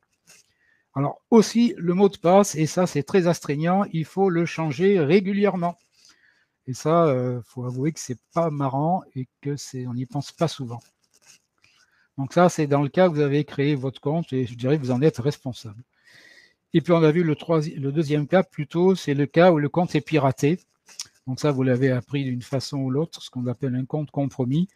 Speaker 2: Alors aussi, le mot de passe, et ça c'est très astreignant, il faut le changer régulièrement. Et ça, faut avouer que c'est pas marrant et que on n'y pense pas souvent. Donc ça, c'est dans le cas où vous avez créé votre compte et je dirais que vous en êtes responsable. Et puis on a vu le deuxième cas plutôt, c'est le cas où le compte est piraté. Donc ça, vous l'avez appris d'une façon ou l'autre, ce qu'on appelle un compte compromis.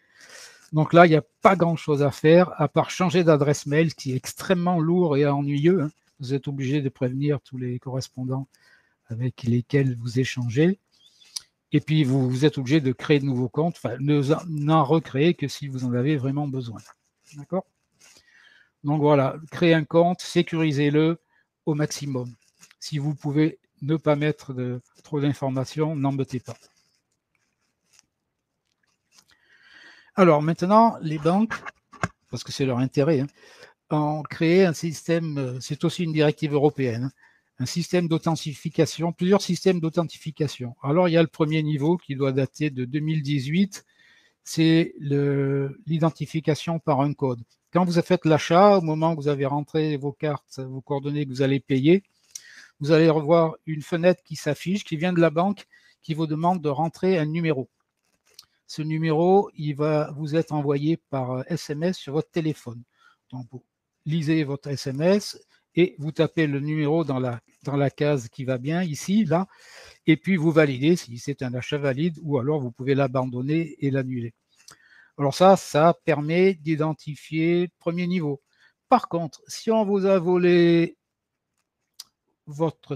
Speaker 2: Donc là, il n'y a pas grand-chose à faire, à part changer d'adresse mail, qui est extrêmement lourd et ennuyeux, hein. Vous êtes obligé de prévenir tous les correspondants avec lesquels vous échangez. Et puis, vous êtes obligé de créer de nouveaux comptes, enfin, n'en recréer que si vous en avez vraiment besoin. D'accord? Donc voilà, créez un compte, sécurisez-le au maximum. Si vous pouvez ne pas mettre trop d'informations, n'embêtez pas. Alors maintenant, les banques, parce que c'est leur intérêt, hein, ont créé un système, c'est aussi une directive européenne, un système d'authentification, plusieurs systèmes d'authentification. Alors il y a le premier niveau qui doit dater de 2018, c'est l'identification par un code. Quand vous faites l'achat, au moment où vous avez rentré vos cartes, vos coordonnées que vous allez payer, vous allez revoir une fenêtre qui s'affiche, qui vient de la banque, qui vous demande de rentrer un numéro. Ce numéro, il va vous être envoyé par SMS sur votre téléphone. Donc, vous lisez votre SMS et vous tapez le numéro dans la case qui va bien, ici, là, et puis vous validez si c'est un achat valide ou alors vous pouvez l'abandonner et l'annuler. Alors ça permet d'identifier le premier niveau. Par contre, si on vous a volé votre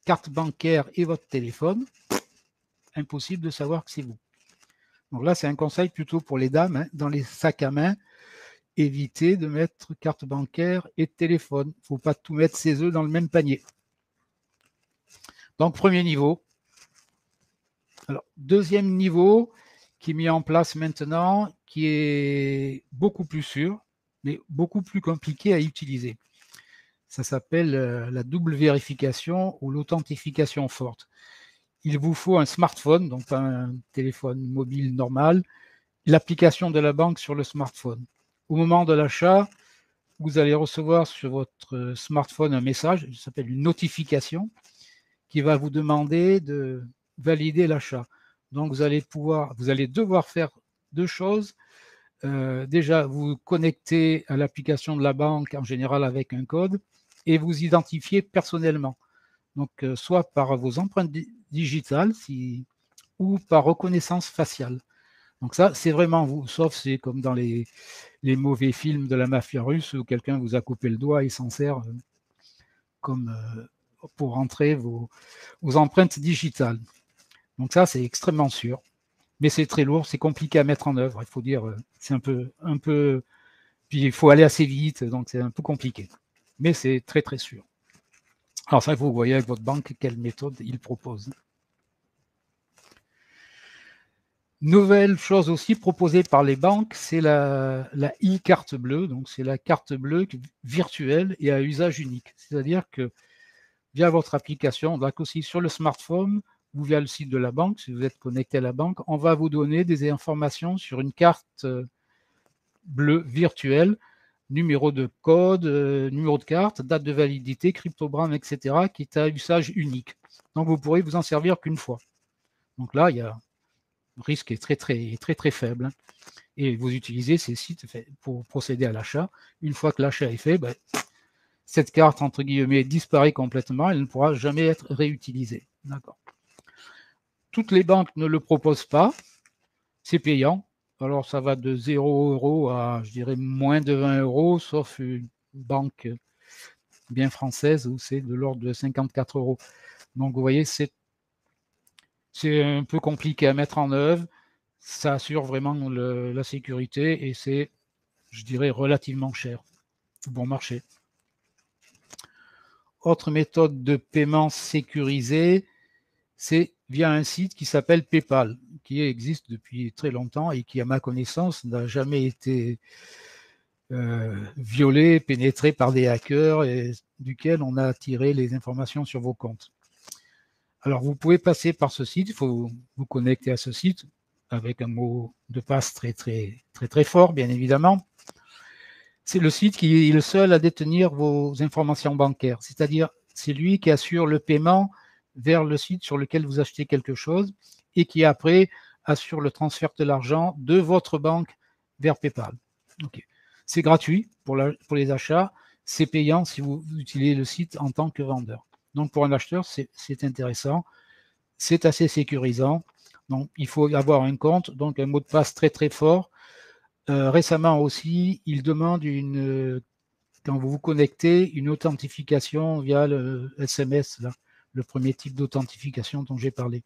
Speaker 2: carte bancaire et votre téléphone, impossible de savoir que c'est vous. Donc là, c'est un conseil plutôt pour les dames, hein, dans les sacs à main, évitez de mettre carte bancaire et téléphone. Il ne faut pas tout mettre ses œufs dans le même panier. Donc, premier niveau. Alors, deuxième niveau qui est mis en place maintenant, qui est beaucoup plus sûr, mais beaucoup plus compliqué à utiliser. Ça s'appelle la double vérification ou l'authentification forte. Il vous faut un smartphone, donc pas un téléphone mobile normal, l'application de la banque sur le smartphone. Au moment de l'achat, vous allez recevoir sur votre smartphone un message, ça s'appelle une notification, qui va vous demander de valider l'achat. Donc vous allez devoir faire deux choses. Déjà, vous connecter à l'application de la banque, en général avec un code, et vous identifier personnellement. Donc, soit par vos empreintes digitales, ou par reconnaissance faciale. Donc ça, c'est vraiment vous, sauf c'est comme dans les mauvais films de la mafia russe où quelqu'un vous a coupé le doigt et s'en sert comme pour rentrer vos empreintes digitales. Donc ça, c'est extrêmement sûr. Mais c'est très lourd, c'est compliqué à mettre en œuvre. Il faut dire, c'est un peu, puis il faut aller assez vite, donc c'est un peu compliqué. Mais c'est très très sûr. Alors ça, vous voyez avec votre banque quelle méthode il propose. Nouvelle chose aussi proposée par les banques, c'est la e-carte bleue. Donc c'est la carte bleue virtuelle et à usage unique. C'est-à-dire que via votre application, donc aussi sur le smartphone ou via le site de la banque, si vous êtes connecté à la banque, on va vous donner des informations sur une carte bleue virtuelle, numéro de code, numéro de carte, date de validité, cryptogramme, etc., qui est à usage unique. Donc vous pourrez vous en servir qu'une fois. Donc là, il y a le risque est très faible. Et vous utilisez ces sites pour procéder à l'achat. Une fois que l'achat est fait, cette carte, entre guillemets, disparaît complètement. Elle ne pourra jamais être réutilisée. D'accord. Toutes les banques ne le proposent pas. C'est payant. Alors, ça va de 0 € à, je dirais, moins de 20 €, sauf une banque bien française où c'est de l'ordre de 54 €. Donc, vous voyez, c'est un peu compliqué à mettre en œuvre. Ça assure vraiment la sécurité et c'est, je dirais, relativement cher. Bon marché. Autre méthode de paiement sécurisée, c'est via un site qui s'appelle PayPal, qui existe depuis très longtemps et qui, à ma connaissance, n'a jamais été violé, pénétré par des hackers et duquel on a tiré les informations sur vos comptes. Alors, vous pouvez passer par ce site, il faut vous connecter à ce site avec un mot de passe très fort, bien évidemment. C'est le site qui est le seul à détenir vos informations bancaires. C'est-à-dire, c'est lui qui assure le paiement vers le site sur lequel vous achetez quelque chose et qui après assure le transfert de l'argent de votre banque vers PayPal. Okay. C'est gratuit pour les achats, c'est payant si vous utilisez le site en tant que vendeur. Donc pour un acheteur, c'est intéressant, c'est assez sécurisant. Donc il faut avoir un compte, donc un mot de passe très très fort. Récemment aussi, il demande quand vous vous connectez, une authentification via le SMS, là, le premier type d'authentification dont j'ai parlé.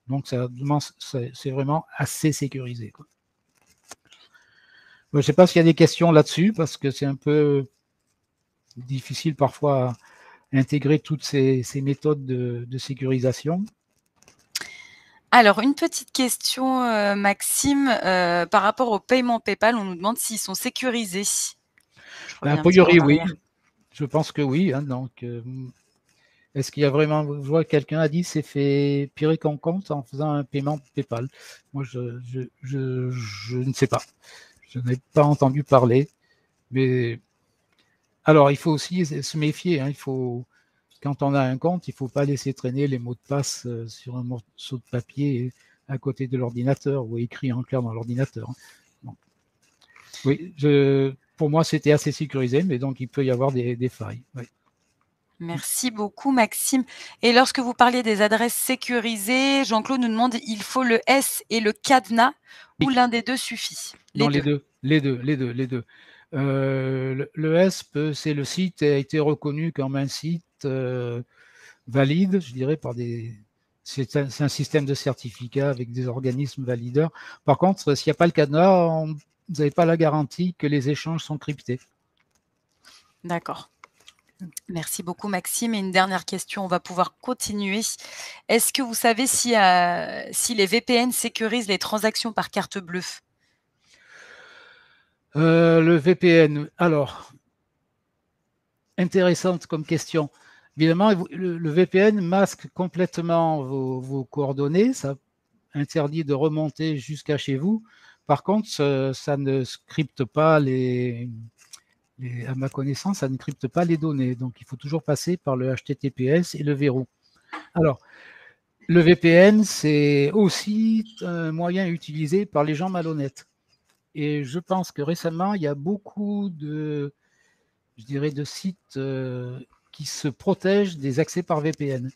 Speaker 2: Donc, c'est vraiment assez sécurisé, quoi. Je ne sais pas s'il y a des questions là-dessus, parce que c'est un peu difficile parfois à intégrer toutes ces méthodes de sécurisation.
Speaker 1: Alors, une petite question, Maxime, par rapport au paiement PayPal, on nous demande s'ils sont sécurisés. Je reviens
Speaker 2: A
Speaker 1: un petit peu en
Speaker 2: priori, oui.
Speaker 1: arrière.
Speaker 2: Je pense que oui. Hein, donc, est-ce qu'il y a vraiment, je vois que quelqu'un a dit c'est fait pire qu'en compte en faisant un paiement PayPal. Moi, je ne sais pas. Je n'ai pas entendu parler. Mais alors, il faut aussi se méfier. Hein, quand on a un compte, il ne faut pas laisser traîner les mots de passe sur un morceau de papier à côté de l'ordinateur ou écrit en clair dans l'ordinateur. Bon. Oui, pour moi, c'était assez sécurisé, mais donc il peut y avoir des failles. Oui.
Speaker 1: Merci beaucoup, Maxime. Et lorsque vous parliez des adresses sécurisées, Jean-Claude nous demande, il faut le S et le cadenas ou l'un des deux suffit?
Speaker 2: Non, les deux. Le S, c'est le site a été reconnu comme un site valide, je dirais, c'est un système de certificat avec des organismes valideurs. Par contre, s'il n'y a pas le cadenas, vous n'avez pas la garantie que les échanges sont cryptés.
Speaker 1: D'accord. Merci beaucoup, Maxime. Et une dernière question, on va pouvoir continuer. Est-ce que vous savez si les VPN sécurisent les transactions par carte bleue?
Speaker 2: Le VPN, alors, intéressante comme question. Évidemment, le VPN masque complètement vos coordonnées, ça interdit de remonter jusqu'à chez vous. Par contre, ça ne scripte pas à ma connaissance, ça ne crypte pas les données. Donc, il faut toujours passer par le HTTPS et le verrou. Alors, le VPN, c'est aussi un moyen utilisé par les gens malhonnêtes. Et je pense que récemment, il y a beaucoup de sites qui se protègent des accès par VPN.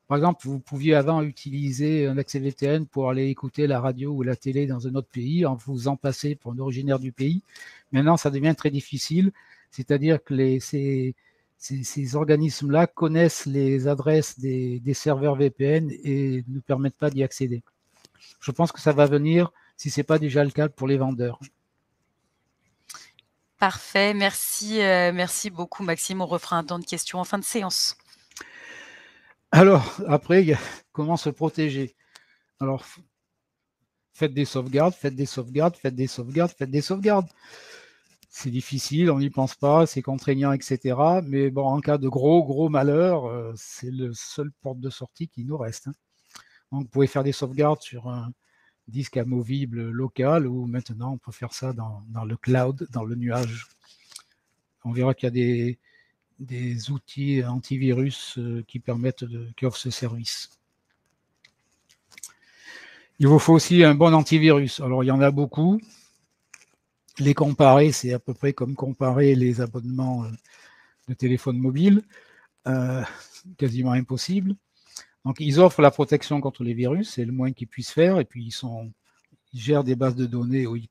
Speaker 2: Par exemple, vous pouviez avant utiliser un accès VPN pour aller écouter la radio ou la télé dans un autre pays en vous en passer pour un originaire du pays. Maintenant, ça devient très difficile. C'est-à-dire que ces organismes-là connaissent les adresses des serveurs VPN et ne permettent pas d'y accéder. Je pense que ça va venir, si ce n'est pas déjà le cas pour les vendeurs.
Speaker 1: Parfait, merci beaucoup, Maxime. On refera un temps de questions en fin de séance.
Speaker 2: Alors, après, comment se protéger? Alors, faites des sauvegardes. C'est difficile, on n'y pense pas, c'est contraignant, etc. Mais bon, en cas de gros malheur, c'est le seul porte de sortie qui nous reste. Hein. Donc, vous pouvez faire des sauvegardes sur un disque amovible local ou maintenant, on peut faire ça dans le cloud, dans le nuage. On verra qu'il y a des outils antivirus qui offrent ce service. Il vous faut aussi un bon antivirus. Alors, il y en a beaucoup. Les comparer, c'est à peu près comme comparer les abonnements de téléphone mobile. Quasiment impossible. Donc, ils offrent la protection contre les virus, c'est le moins qu'ils puissent faire. Et puis, ils gèrent des bases de données où ils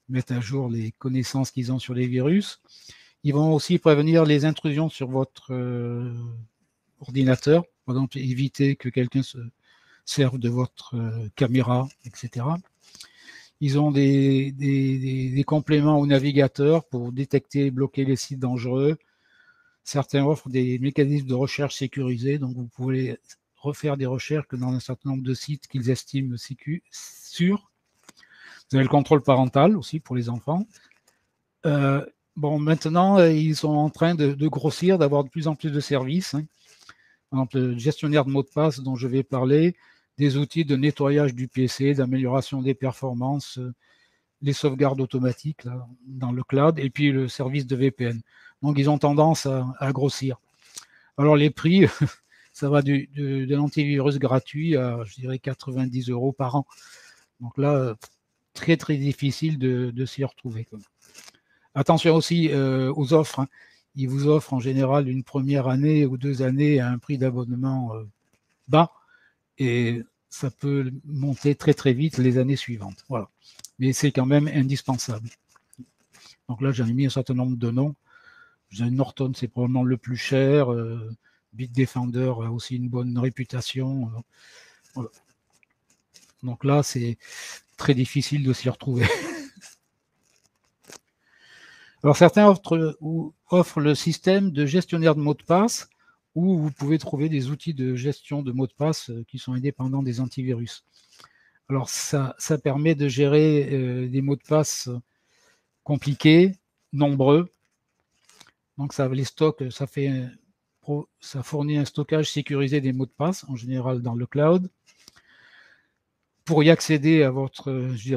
Speaker 2: mettent à jour les connaissances qu'ils ont sur les virus. Ils vont aussi prévenir les intrusions sur votre ordinateur. Par exemple, éviter que quelqu'un se serve de votre caméra, etc. Ils ont des compléments au navigateur pour détecter et bloquer les sites dangereux. Certains offrent des mécanismes de recherche sécurisés, donc vous pouvez refaire des recherches que dans un certain nombre de sites qu'ils estiment sûrs. Vous avez le contrôle parental aussi pour les enfants. Bon, maintenant, ils sont en train de grossir, d'avoir de plus en plus de services. Hein. Par exemple, le gestionnaire de mots de passe dont je vais parler, des outils de nettoyage du PC, d'amélioration des performances, les sauvegardes automatiques là, dans le cloud, et puis le service de VPN. Donc, ils ont tendance à grossir. Alors, les prix, ça va de l'antivirus gratuit à, je dirais, 90 € par an. Donc là, très, très difficile de s'y retrouver. Attention aussi aux offres. Hein. Ils vous offrent en général une première année ou 2 années à un prix d'abonnement bas, et ça peut monter très, très vite les années suivantes. Voilà. Mais c'est quand même indispensable. Donc là, j'en ai mis un certain nombre de noms. Norton, c'est probablement le plus cher. Bitdefender a aussi une bonne réputation. Voilà. Donc là, c'est très difficile de s'y retrouver. Alors certains offrent le système de gestionnaire de mots de passe, où vous pouvez trouver des outils de gestion de mots de passe qui sont indépendants des antivirus. Alors ça permet de gérer des mots de passe compliqués, nombreux. Donc ça les stocke, ça fournit un stockage sécurisé des mots de passe, en général dans le cloud. Pour y accéder à votre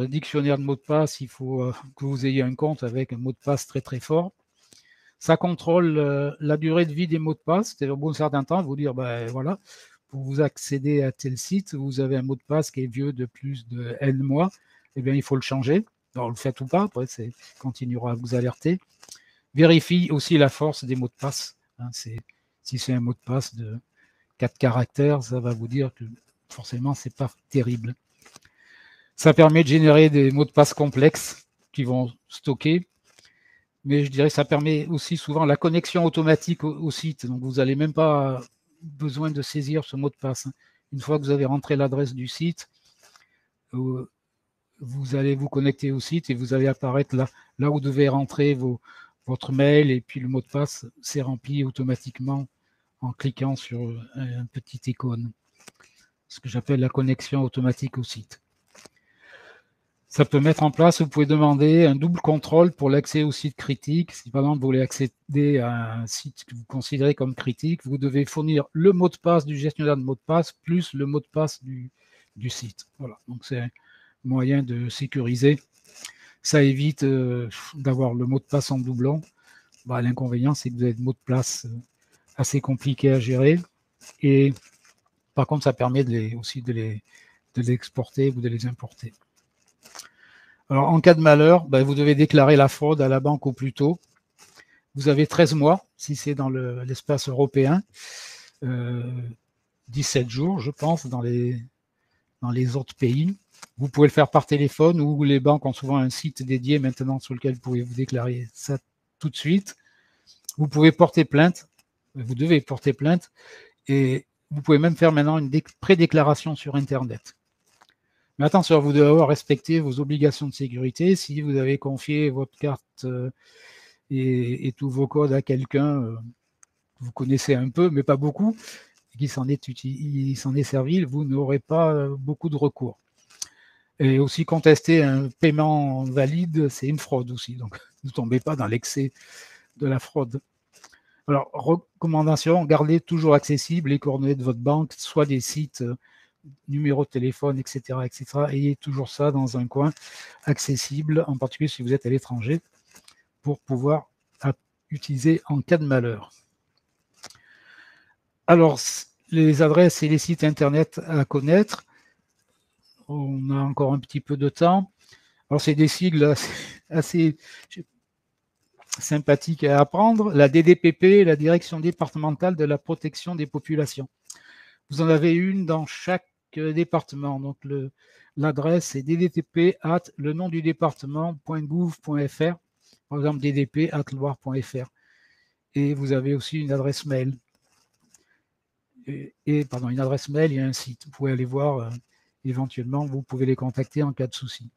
Speaker 2: dictionnaire de mots de passe, il faut que vous ayez un compte avec un mot de passe très très fort. Ça contrôle la durée de vie des mots de passe, c'est-à-dire au bout d'un certain temps, vous dire, ben voilà, pour vous accéder à tel site, vous avez un mot de passe qui est vieux de plus de N mois, eh bien il faut le changer. Alors le faites ou pas, après ça continuera à vous alerter. Vérifie aussi la force des mots de passe. Hein, si c'est un mot de passe de 4 caractères, ça va vous dire que forcément c'est pas terrible. Ça permet de générer des mots de passe complexes qui vont stocker, mais je dirais que ça permet aussi souvent la connexion automatique au site. Donc vous n'avez même pas besoin de saisir ce mot de passe. Une fois que vous avez rentré l'adresse du site, vous allez vous connecter au site et vous allez apparaître là où vous devez rentrer votre mail, et puis le mot de passe s'est rempli automatiquement en cliquant sur un petit icône. Ce que j'appelle la connexion automatique au site. Ça peut mettre en place, vous pouvez demander un double contrôle pour l'accès au site critique. Si par exemple vous voulez accéder à un site que vous considérez comme critique, vous devez fournir le mot de passe du gestionnaire de mot de passe plus le mot de passe du site. Voilà, donc c'est un moyen de sécuriser. Ça évite d'avoir le mot de passe en doublon. Bah, l'inconvénient, c'est que vous avez des mots de passe assez compliqués à gérer. Et par contre, ça permet aussi de les exporter ou de les importer. Alors, en cas de malheur, vous devez déclarer la fraude à la banque au plus tôt. Vous avez 13 mois, si c'est dans l'espace européen, 17 jours, je pense, dans les autres pays. Vous pouvez le faire par téléphone, ou les banques ont souvent un site dédié maintenant sur lequel vous pouvez vous déclarer ça tout de suite. Vous pouvez porter plainte, vous devez porter plainte, et vous pouvez même faire maintenant une prédéclaration sur Internet. Mais attention, vous devez avoir respecté vos obligations de sécurité. Si vous avez confié votre carte et tous vos codes à quelqu'un que vous connaissez un peu, mais pas beaucoup, et qui s'en est servi, vous n'aurez pas beaucoup de recours. Et aussi contester un paiement valide, c'est une fraude aussi. Donc, ne tombez pas dans l'excès de la fraude. Alors, recommandation, gardez toujours accessibles les coordonnées de votre banque, soit des sites, numéro de téléphone, etc., etc. Ayez toujours ça dans un coin accessible, en particulier si vous êtes à l'étranger, pour pouvoir utiliser en cas de malheur. Alors, les adresses et les sites internet à connaître. On a encore un petit peu de temps. Alors, c'est des sigles assez sympathiques à apprendre. La DDPP, la Direction départementale de la protection des populations. Vous en avez une dans chaque département. Donc, l'adresse c'est ddp@le nom du département.gouv.fr. Par exemple, ddp@loire.fr. Et vous avez aussi une adresse mail. Une adresse mail et un site. Vous pouvez aller voir, éventuellement, vous pouvez les contacter en cas de souci.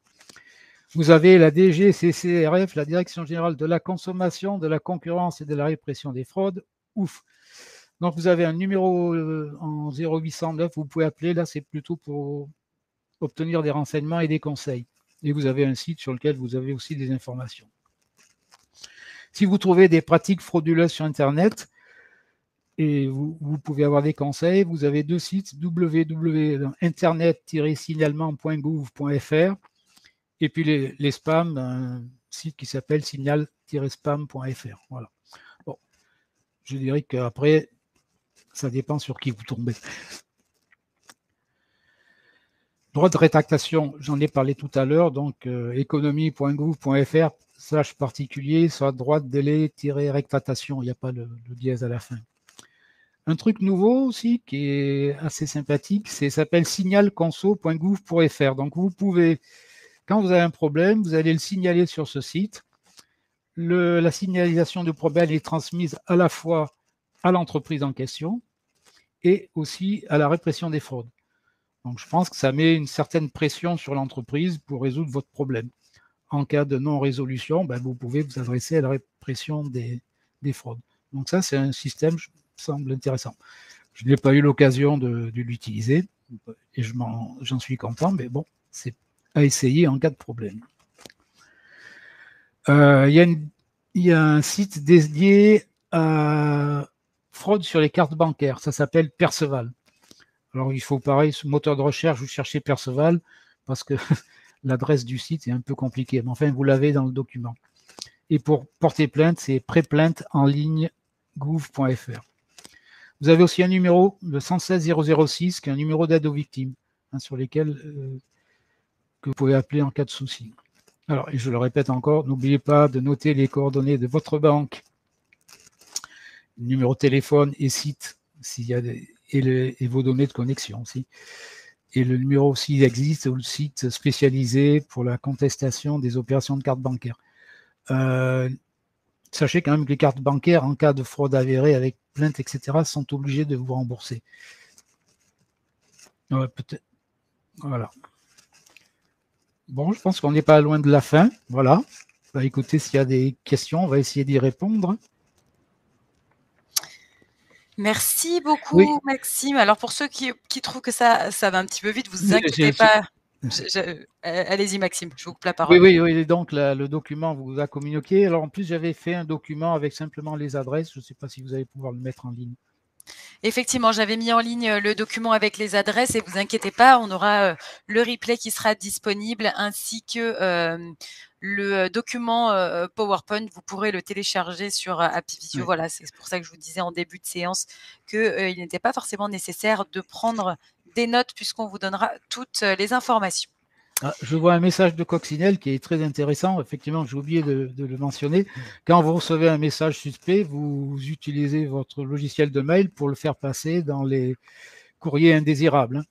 Speaker 2: Vous avez la DGCCRF, la Direction générale de la consommation, de la concurrence et de la répression des fraudes. Ouf. Donc, vous avez un numéro en 0809, vous pouvez appeler. Là, c'est plutôt pour obtenir des renseignements et des conseils. Et vous avez un site sur lequel vous avez aussi des informations. Si vous trouvez des pratiques frauduleuses sur Internet, et vous pouvez avoir des conseils, vous avez deux sites, www.internet-signalement.gouv.fr Et puis les spams, un site qui s'appelle signal-spam.fr. Voilà. Bon, je dirais qu'après, ça dépend sur qui vous tombez. Droit de rétractation, j'en ai parlé tout à l'heure, donc économie.gouv.fr/particulier, soit droit de délai-rétractation, il n'y a pas le dièse à la fin. Un truc nouveau aussi qui est assez sympathique, ça s'appelle signalconso.gouv.fr. Donc vous pouvez, quand vous avez un problème, vous allez le signaler sur ce site. La signalisation du problème est transmise à la fois à l'entreprise en question et aussi à la répression des fraudes. Donc je pense que ça met une certaine pression sur l'entreprise pour résoudre votre problème. En cas de non-résolution, vous pouvez vous adresser à la répression des fraudes. Donc ça, c'est un système qui me semble intéressant. Je n'ai pas eu l'occasion de l'utiliser et j'en suis content, mais bon, c'est à essayer en cas de problème. Il y a un site dédié à fraude sur les cartes bancaires, ça s'appelle Perceval. Alors il faut pareil, ce moteur de recherche, vous cherchez Perceval, parce que l'adresse du site est un peu compliquée, mais enfin vous l'avez dans le document. Et pour porter plainte, c'est préplainte en ligne gouv.fr. Vous avez aussi un numéro, le 116 006, qui est un numéro d'aide aux victimes, sur lesquels que vous pouvez appeler en cas de souci. Alors, et je le répète encore, n'oubliez pas de noter les coordonnées de votre banque, numéro de téléphone et site, s'il y a et vos données de connexion aussi. Et le numéro aussi existe au site spécialisé pour la contestation des opérations de carte bancaire. Sachez quand même que les cartes bancaires, en cas de fraude avérée avec plainte, etc., sont obligées de vous rembourser. Peut-être. Voilà. Bon, je pense qu'on n'est pas loin de la fin. Voilà. Écoutez, s'il y a des questions, on va essayer d'y répondre.
Speaker 1: Merci beaucoup, Maxime. Alors, pour ceux qui trouvent que ça va un petit peu vite, vous inquiétez pas. Allez-y, Maxime, je vous coupe la parole.
Speaker 2: Oui, donc le document vous a communiqué. Alors, en plus, j'avais fait un document avec simplement les adresses. Je ne sais pas si vous allez pouvoir le mettre en ligne.
Speaker 1: Effectivement, j'avais mis en ligne le document avec les adresses et vous inquiétez pas, on aura le replay qui sera disponible ainsi que le document PowerPoint. Vous pourrez le télécharger sur Happyvisio. Oui. Voilà, c'est pour ça que je vous disais en début de séance qu'il n'était pas forcément nécessaire de prendre des notes puisqu'on vous donnera toutes les informations.
Speaker 2: Je vois un message de Coccinelle qui est très intéressant. Effectivement, j'ai oublié de le mentionner. Quand vous recevez un message suspect, vous utilisez votre logiciel de mail pour le faire passer dans les courriers indésirables,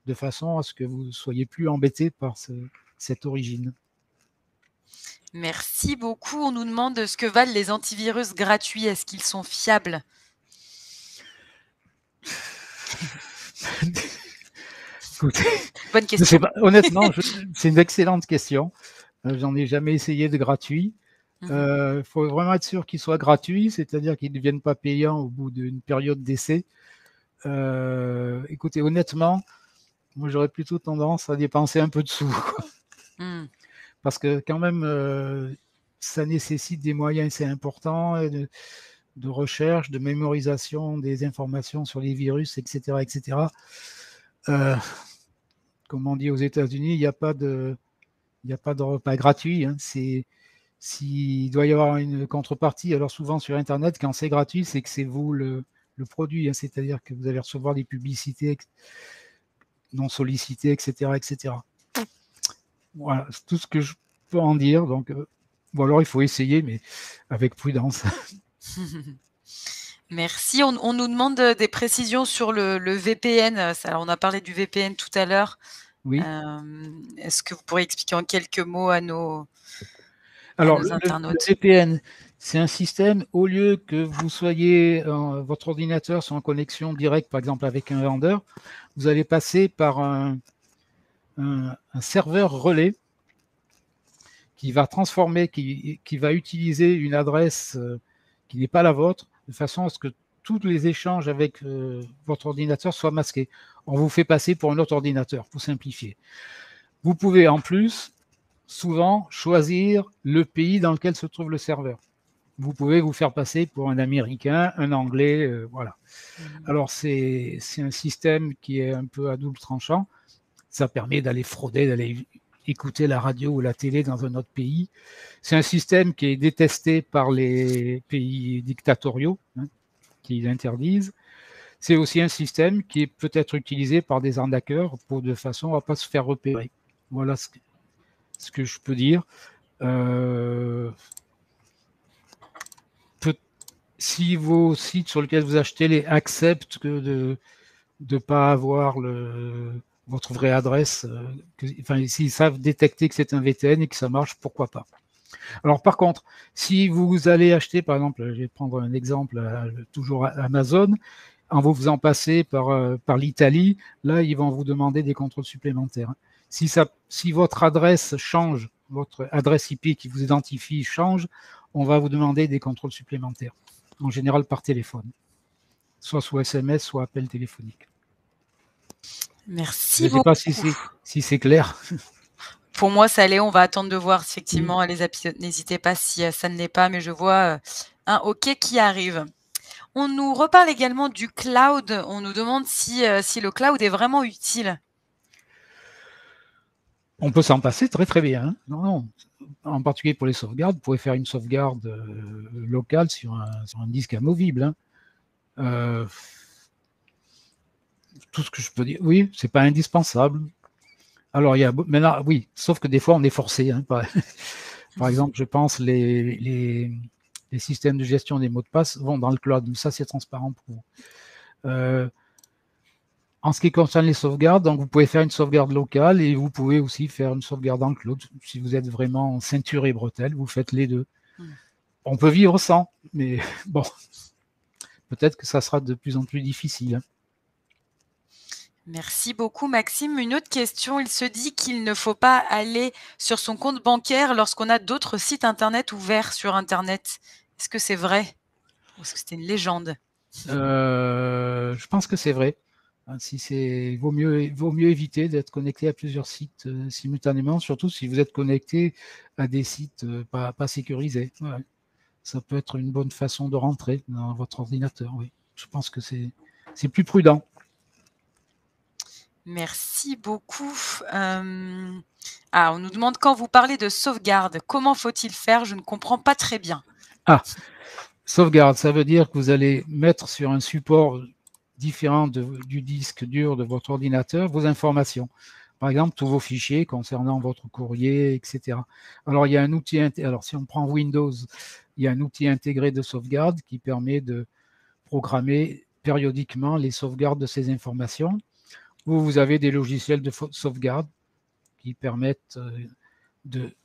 Speaker 2: de façon à ce que vous ne soyez plus embêté par cette origine.
Speaker 1: Merci beaucoup. On nous demande ce que valent les antivirus gratuits. Est-ce qu'ils sont fiables? Bonne question.
Speaker 2: Honnêtement, c'est une excellente question. J'en ai jamais essayé de gratuit. Il faut vraiment être sûr qu'ils soient gratuits, c'est-à-dire qu'ils ne deviennent pas payants au bout d'une période d'essai. Écoutez, honnêtement, moi j'aurais plutôt tendance à dépenser un peu de sous. Parce que quand même, ça nécessite des moyens assez importants de recherche, de mémorisation des informations sur les virus, etc. etc. Comme on dit aux États-Unis, il n'y a pas de repas gratuit. S'il doit y avoir une contrepartie, alors souvent sur Internet, quand c'est gratuit, c'est que c'est vous le produit. C'est-à-dire que vous allez recevoir des publicités non sollicitées, etc. etc. Voilà, c'est tout ce que je peux en dire. Donc, ou alors il faut essayer, mais avec prudence.
Speaker 1: Merci. On nous demande des précisions sur le VPN. Alors, on a parlé du VPN tout à l'heure.
Speaker 2: Oui.
Speaker 1: Est-ce que vous pourriez expliquer en quelques mots à nos internautes?
Speaker 2: Le VPN, c'est un système, au lieu que vous soyez, votre ordinateur soit en connexion directe, par exemple avec un vendeur, vous allez passer par un serveur relais qui va transformer, qui va utiliser une adresse qui n'est pas la vôtre, de façon à ce que tous les échanges avec votre ordinateur soient masqués. On vous fait passer pour un autre ordinateur, pour simplifier. Vous pouvez en plus, souvent, choisir le pays dans lequel se trouve le serveur. Vous pouvez vous faire passer pour un Américain, un Anglais, voilà. Alors, c'est un système qui est un peu à double tranchant. Ça permet d'aller frauder, d'aller écouter la radio ou la télé dans un autre pays. C'est un système qui est détesté par les pays dictatoriaux, hein, qui l'interdisent. C'est aussi un système qui peut être utilisé par des arnaqueurs de façon à ne pas se faire repérer. Voilà ce que je peux dire. Si vos sites sur lesquels vous achetez acceptent de ne pas avoir votre vraie adresse, s'ils savent détecter que c'est un VPN et que ça marche, pourquoi pas. Alors par contre, si vous allez acheter, par exemple, je vais prendre un exemple, toujours Amazon, en vous faisant passer par l'Italie, là, ils vont vous demander des contrôles supplémentaires. Si votre adresse change, votre adresse IP qui vous identifie change, on va vous demander des contrôles supplémentaires, en général par téléphone, soit sous SMS, soit appel téléphonique.
Speaker 1: Merci
Speaker 2: Je ne sais pas si c'est clair.
Speaker 1: Pour moi, ça l'est. On va attendre de voir effectivement les appilotes. N'hésitez pas si ça ne l'est pas, mais je vois un OK qui arrive. On nous reparle également du cloud. On nous demande si le cloud est vraiment utile.
Speaker 2: On peut s'en passer très très bien. Hein. Non. En particulier pour les sauvegardes, vous pouvez faire une sauvegarde locale sur un disque amovible. Hein. Tout ce que je peux dire, oui, c'est pas indispensable. Alors, maintenant, oui, sauf que des fois, on est forcé. Hein, par exemple, je pense les systèmes de gestion des mots de passe vont dans le cloud. Mais ça, c'est transparent pour vous. En ce qui concerne les sauvegardes, donc vous pouvez faire une sauvegarde locale et vous pouvez aussi faire une sauvegarde en cloud. Si vous êtes vraiment ceinture et bretelle, vous faites les deux. On peut vivre sans, mais bon, peut-être que ça sera de plus en plus difficile. Hein.
Speaker 1: Merci beaucoup, Maxime. Une autre question, il se dit qu'il ne faut pas aller sur son compte bancaire lorsqu'on a d'autres sites Internet ouverts sur Internet. Est-ce que c'est vrai ou est-ce que c'était une légende?
Speaker 2: Je pense que c'est vrai. Vaut mieux éviter d'être connecté à plusieurs sites simultanément, surtout si vous êtes connecté à des sites pas sécurisés. Ouais. Ça peut être une bonne façon de rentrer dans votre ordinateur. Oui. Je pense que c'est plus prudent.
Speaker 1: Merci beaucoup. On nous demande quand vous parlez de sauvegarde, comment faut-il faire? Je ne comprends pas très bien.
Speaker 2: Sauvegarde, ça veut dire que vous allez mettre sur un support différent du disque dur de votre ordinateur vos informations. Par exemple, tous vos fichiers concernant votre courrier, etc. Alors, il y a un outil, alors si on prend Windows, il y a un outil intégré de sauvegarde qui permet de programmer périodiquement les sauvegardes de ces informations. Vous avez des logiciels de sauvegarde qui permettent de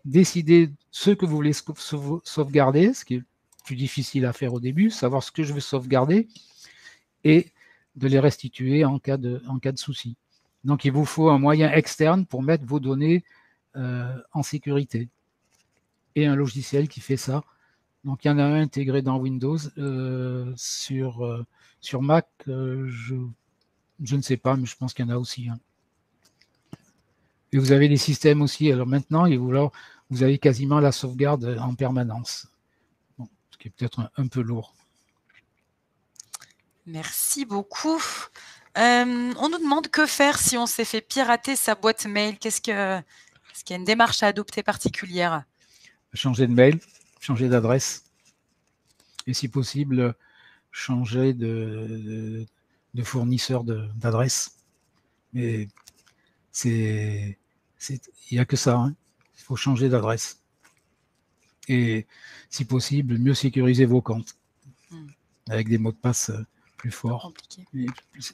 Speaker 2: décider ce que vous voulez sauvegarder, ce qui est plus difficile à faire au début, savoir ce que je veux sauvegarder et de les restituer en cas de souci. Donc, il vous faut un moyen externe pour mettre vos données en sécurité et un logiciel qui fait ça. Donc, il y en a un intégré dans Windows. Sur Mac, je ne sais pas, mais je pense qu'il y en a aussi. Hein. Et vous avez des systèmes aussi. Alors maintenant, vous avez quasiment la sauvegarde en permanence. Bon, ce qui est peut-être un peu lourd.
Speaker 1: Merci beaucoup. On nous demande que faire si on s'est fait pirater sa boîte mail. Est-ce qu'il y a une démarche à adopter particulière?
Speaker 2: Changer de mail, changer d'adresse. Et si possible, changer de fournisseur d'adresse. Mais il n'y a que ça. Hein. Il faut changer d'adresse. Et si possible, mieux sécuriser vos comptes. Avec des mots de passe plus forts.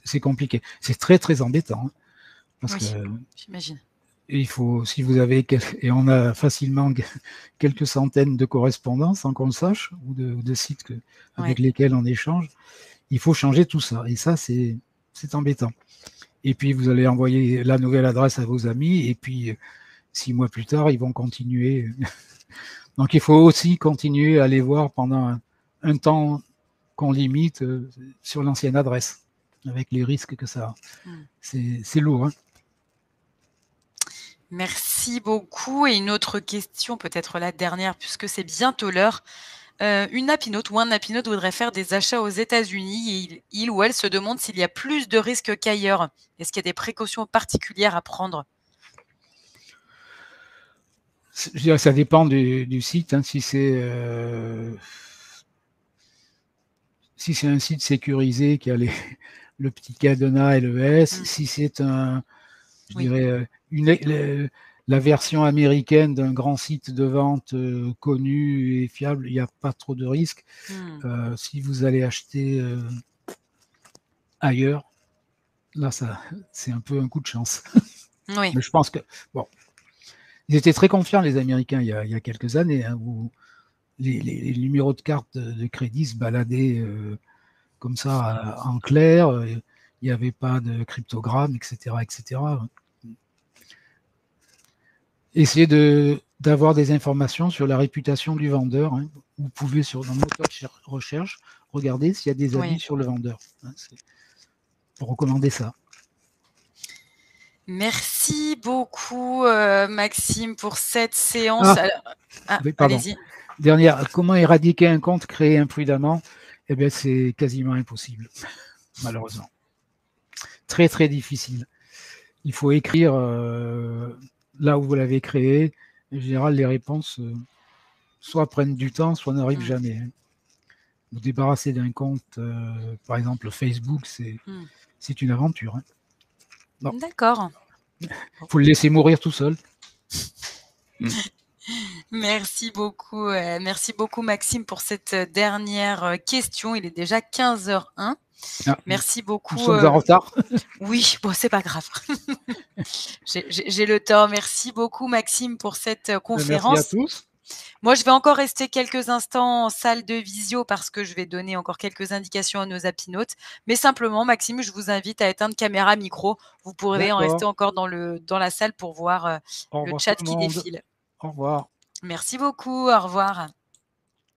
Speaker 2: C'est compliqué. C'est très, très embêtant. Hein, parce que
Speaker 1: j'imagine.
Speaker 2: Il faut, si vous avez, et on a facilement quelques centaines de correspondances, sans qu'on le sache, ou de sites avec lesquels on échange, il faut changer tout ça. Et ça, c'est embêtant. Et puis, vous allez envoyer la nouvelle adresse à vos amis, et puis 6 mois plus tard, ils vont continuer. Donc, il faut aussi continuer à les voir pendant un temps qu'on limite sur l'ancienne adresse, avec les risques que ça a. C'est lourd. Hein.
Speaker 1: Merci beaucoup. Et une autre question, peut-être la dernière, puisque c'est bientôt l'heure. Une appinote ou un appinote voudrait faire des achats aux États-Unis et il ou elle se demande s'il y a plus de risques qu'ailleurs. Est-ce qu'il y a des précautions particulières à prendre?
Speaker 2: Je dirais ça dépend du site, hein. Si c'est un site sécurisé qui a le petit cadenas et le S, si c'est je
Speaker 1: Oui.
Speaker 2: dirais, la version américaine d'un grand site de vente connu et fiable, il n'y a pas trop de risques. Si vous allez acheter ailleurs, là, c'est un peu un coup de chance.
Speaker 1: Oui.
Speaker 2: Mais je pense que, bon, ils étaient très confiants, les Américains, il y a quelques années, hein, où les numéros de carte de crédit se baladaient comme ça en clair. Il n'y avait pas de cryptogramme, etc., etc. Essayez d'avoir des informations sur la réputation du vendeur, hein. Vous pouvez, sur le moteur de recherche, regarder s'il y a des avis
Speaker 1: Oui.
Speaker 2: sur le vendeur, hein, pour recommander ça.
Speaker 1: Merci beaucoup, Maxime, pour cette séance.
Speaker 2: Ah, oui, pardon.
Speaker 1: Allez-y.
Speaker 2: Dernière, comment éradiquer un compte créé imprudemment? Eh bien, c'est quasiment impossible, malheureusement. Très, très difficile. Il faut écrire là où vous l'avez créé. En général, les réponses soit prennent du temps, soit n'arrivent jamais, hein. Vous débarrasser d'un compte, par exemple Facebook, c'est une aventure, hein. Bon.
Speaker 1: D'accord.
Speaker 2: Il faut le laisser mourir tout seul.
Speaker 1: Merci beaucoup, Maxime, pour cette dernière question. Il est déjà 15h01.
Speaker 2: Ah,
Speaker 1: Merci beaucoup.
Speaker 2: Nous sommes en retard.
Speaker 1: Oui, bon, c'est pas grave. J'ai le temps. Merci beaucoup, Maxime, pour cette conférence.
Speaker 2: Merci à tous.
Speaker 1: Moi, je vais encore rester quelques instants en salle de visio parce que je vais donner encore quelques indications à nos apinautes. Mais simplement, Maxime, je vous invite à éteindre caméra, micro. Vous pourrez en rester encore dans la salle pour voir le chat qui défile.
Speaker 2: Au revoir.
Speaker 1: Merci beaucoup. Au revoir.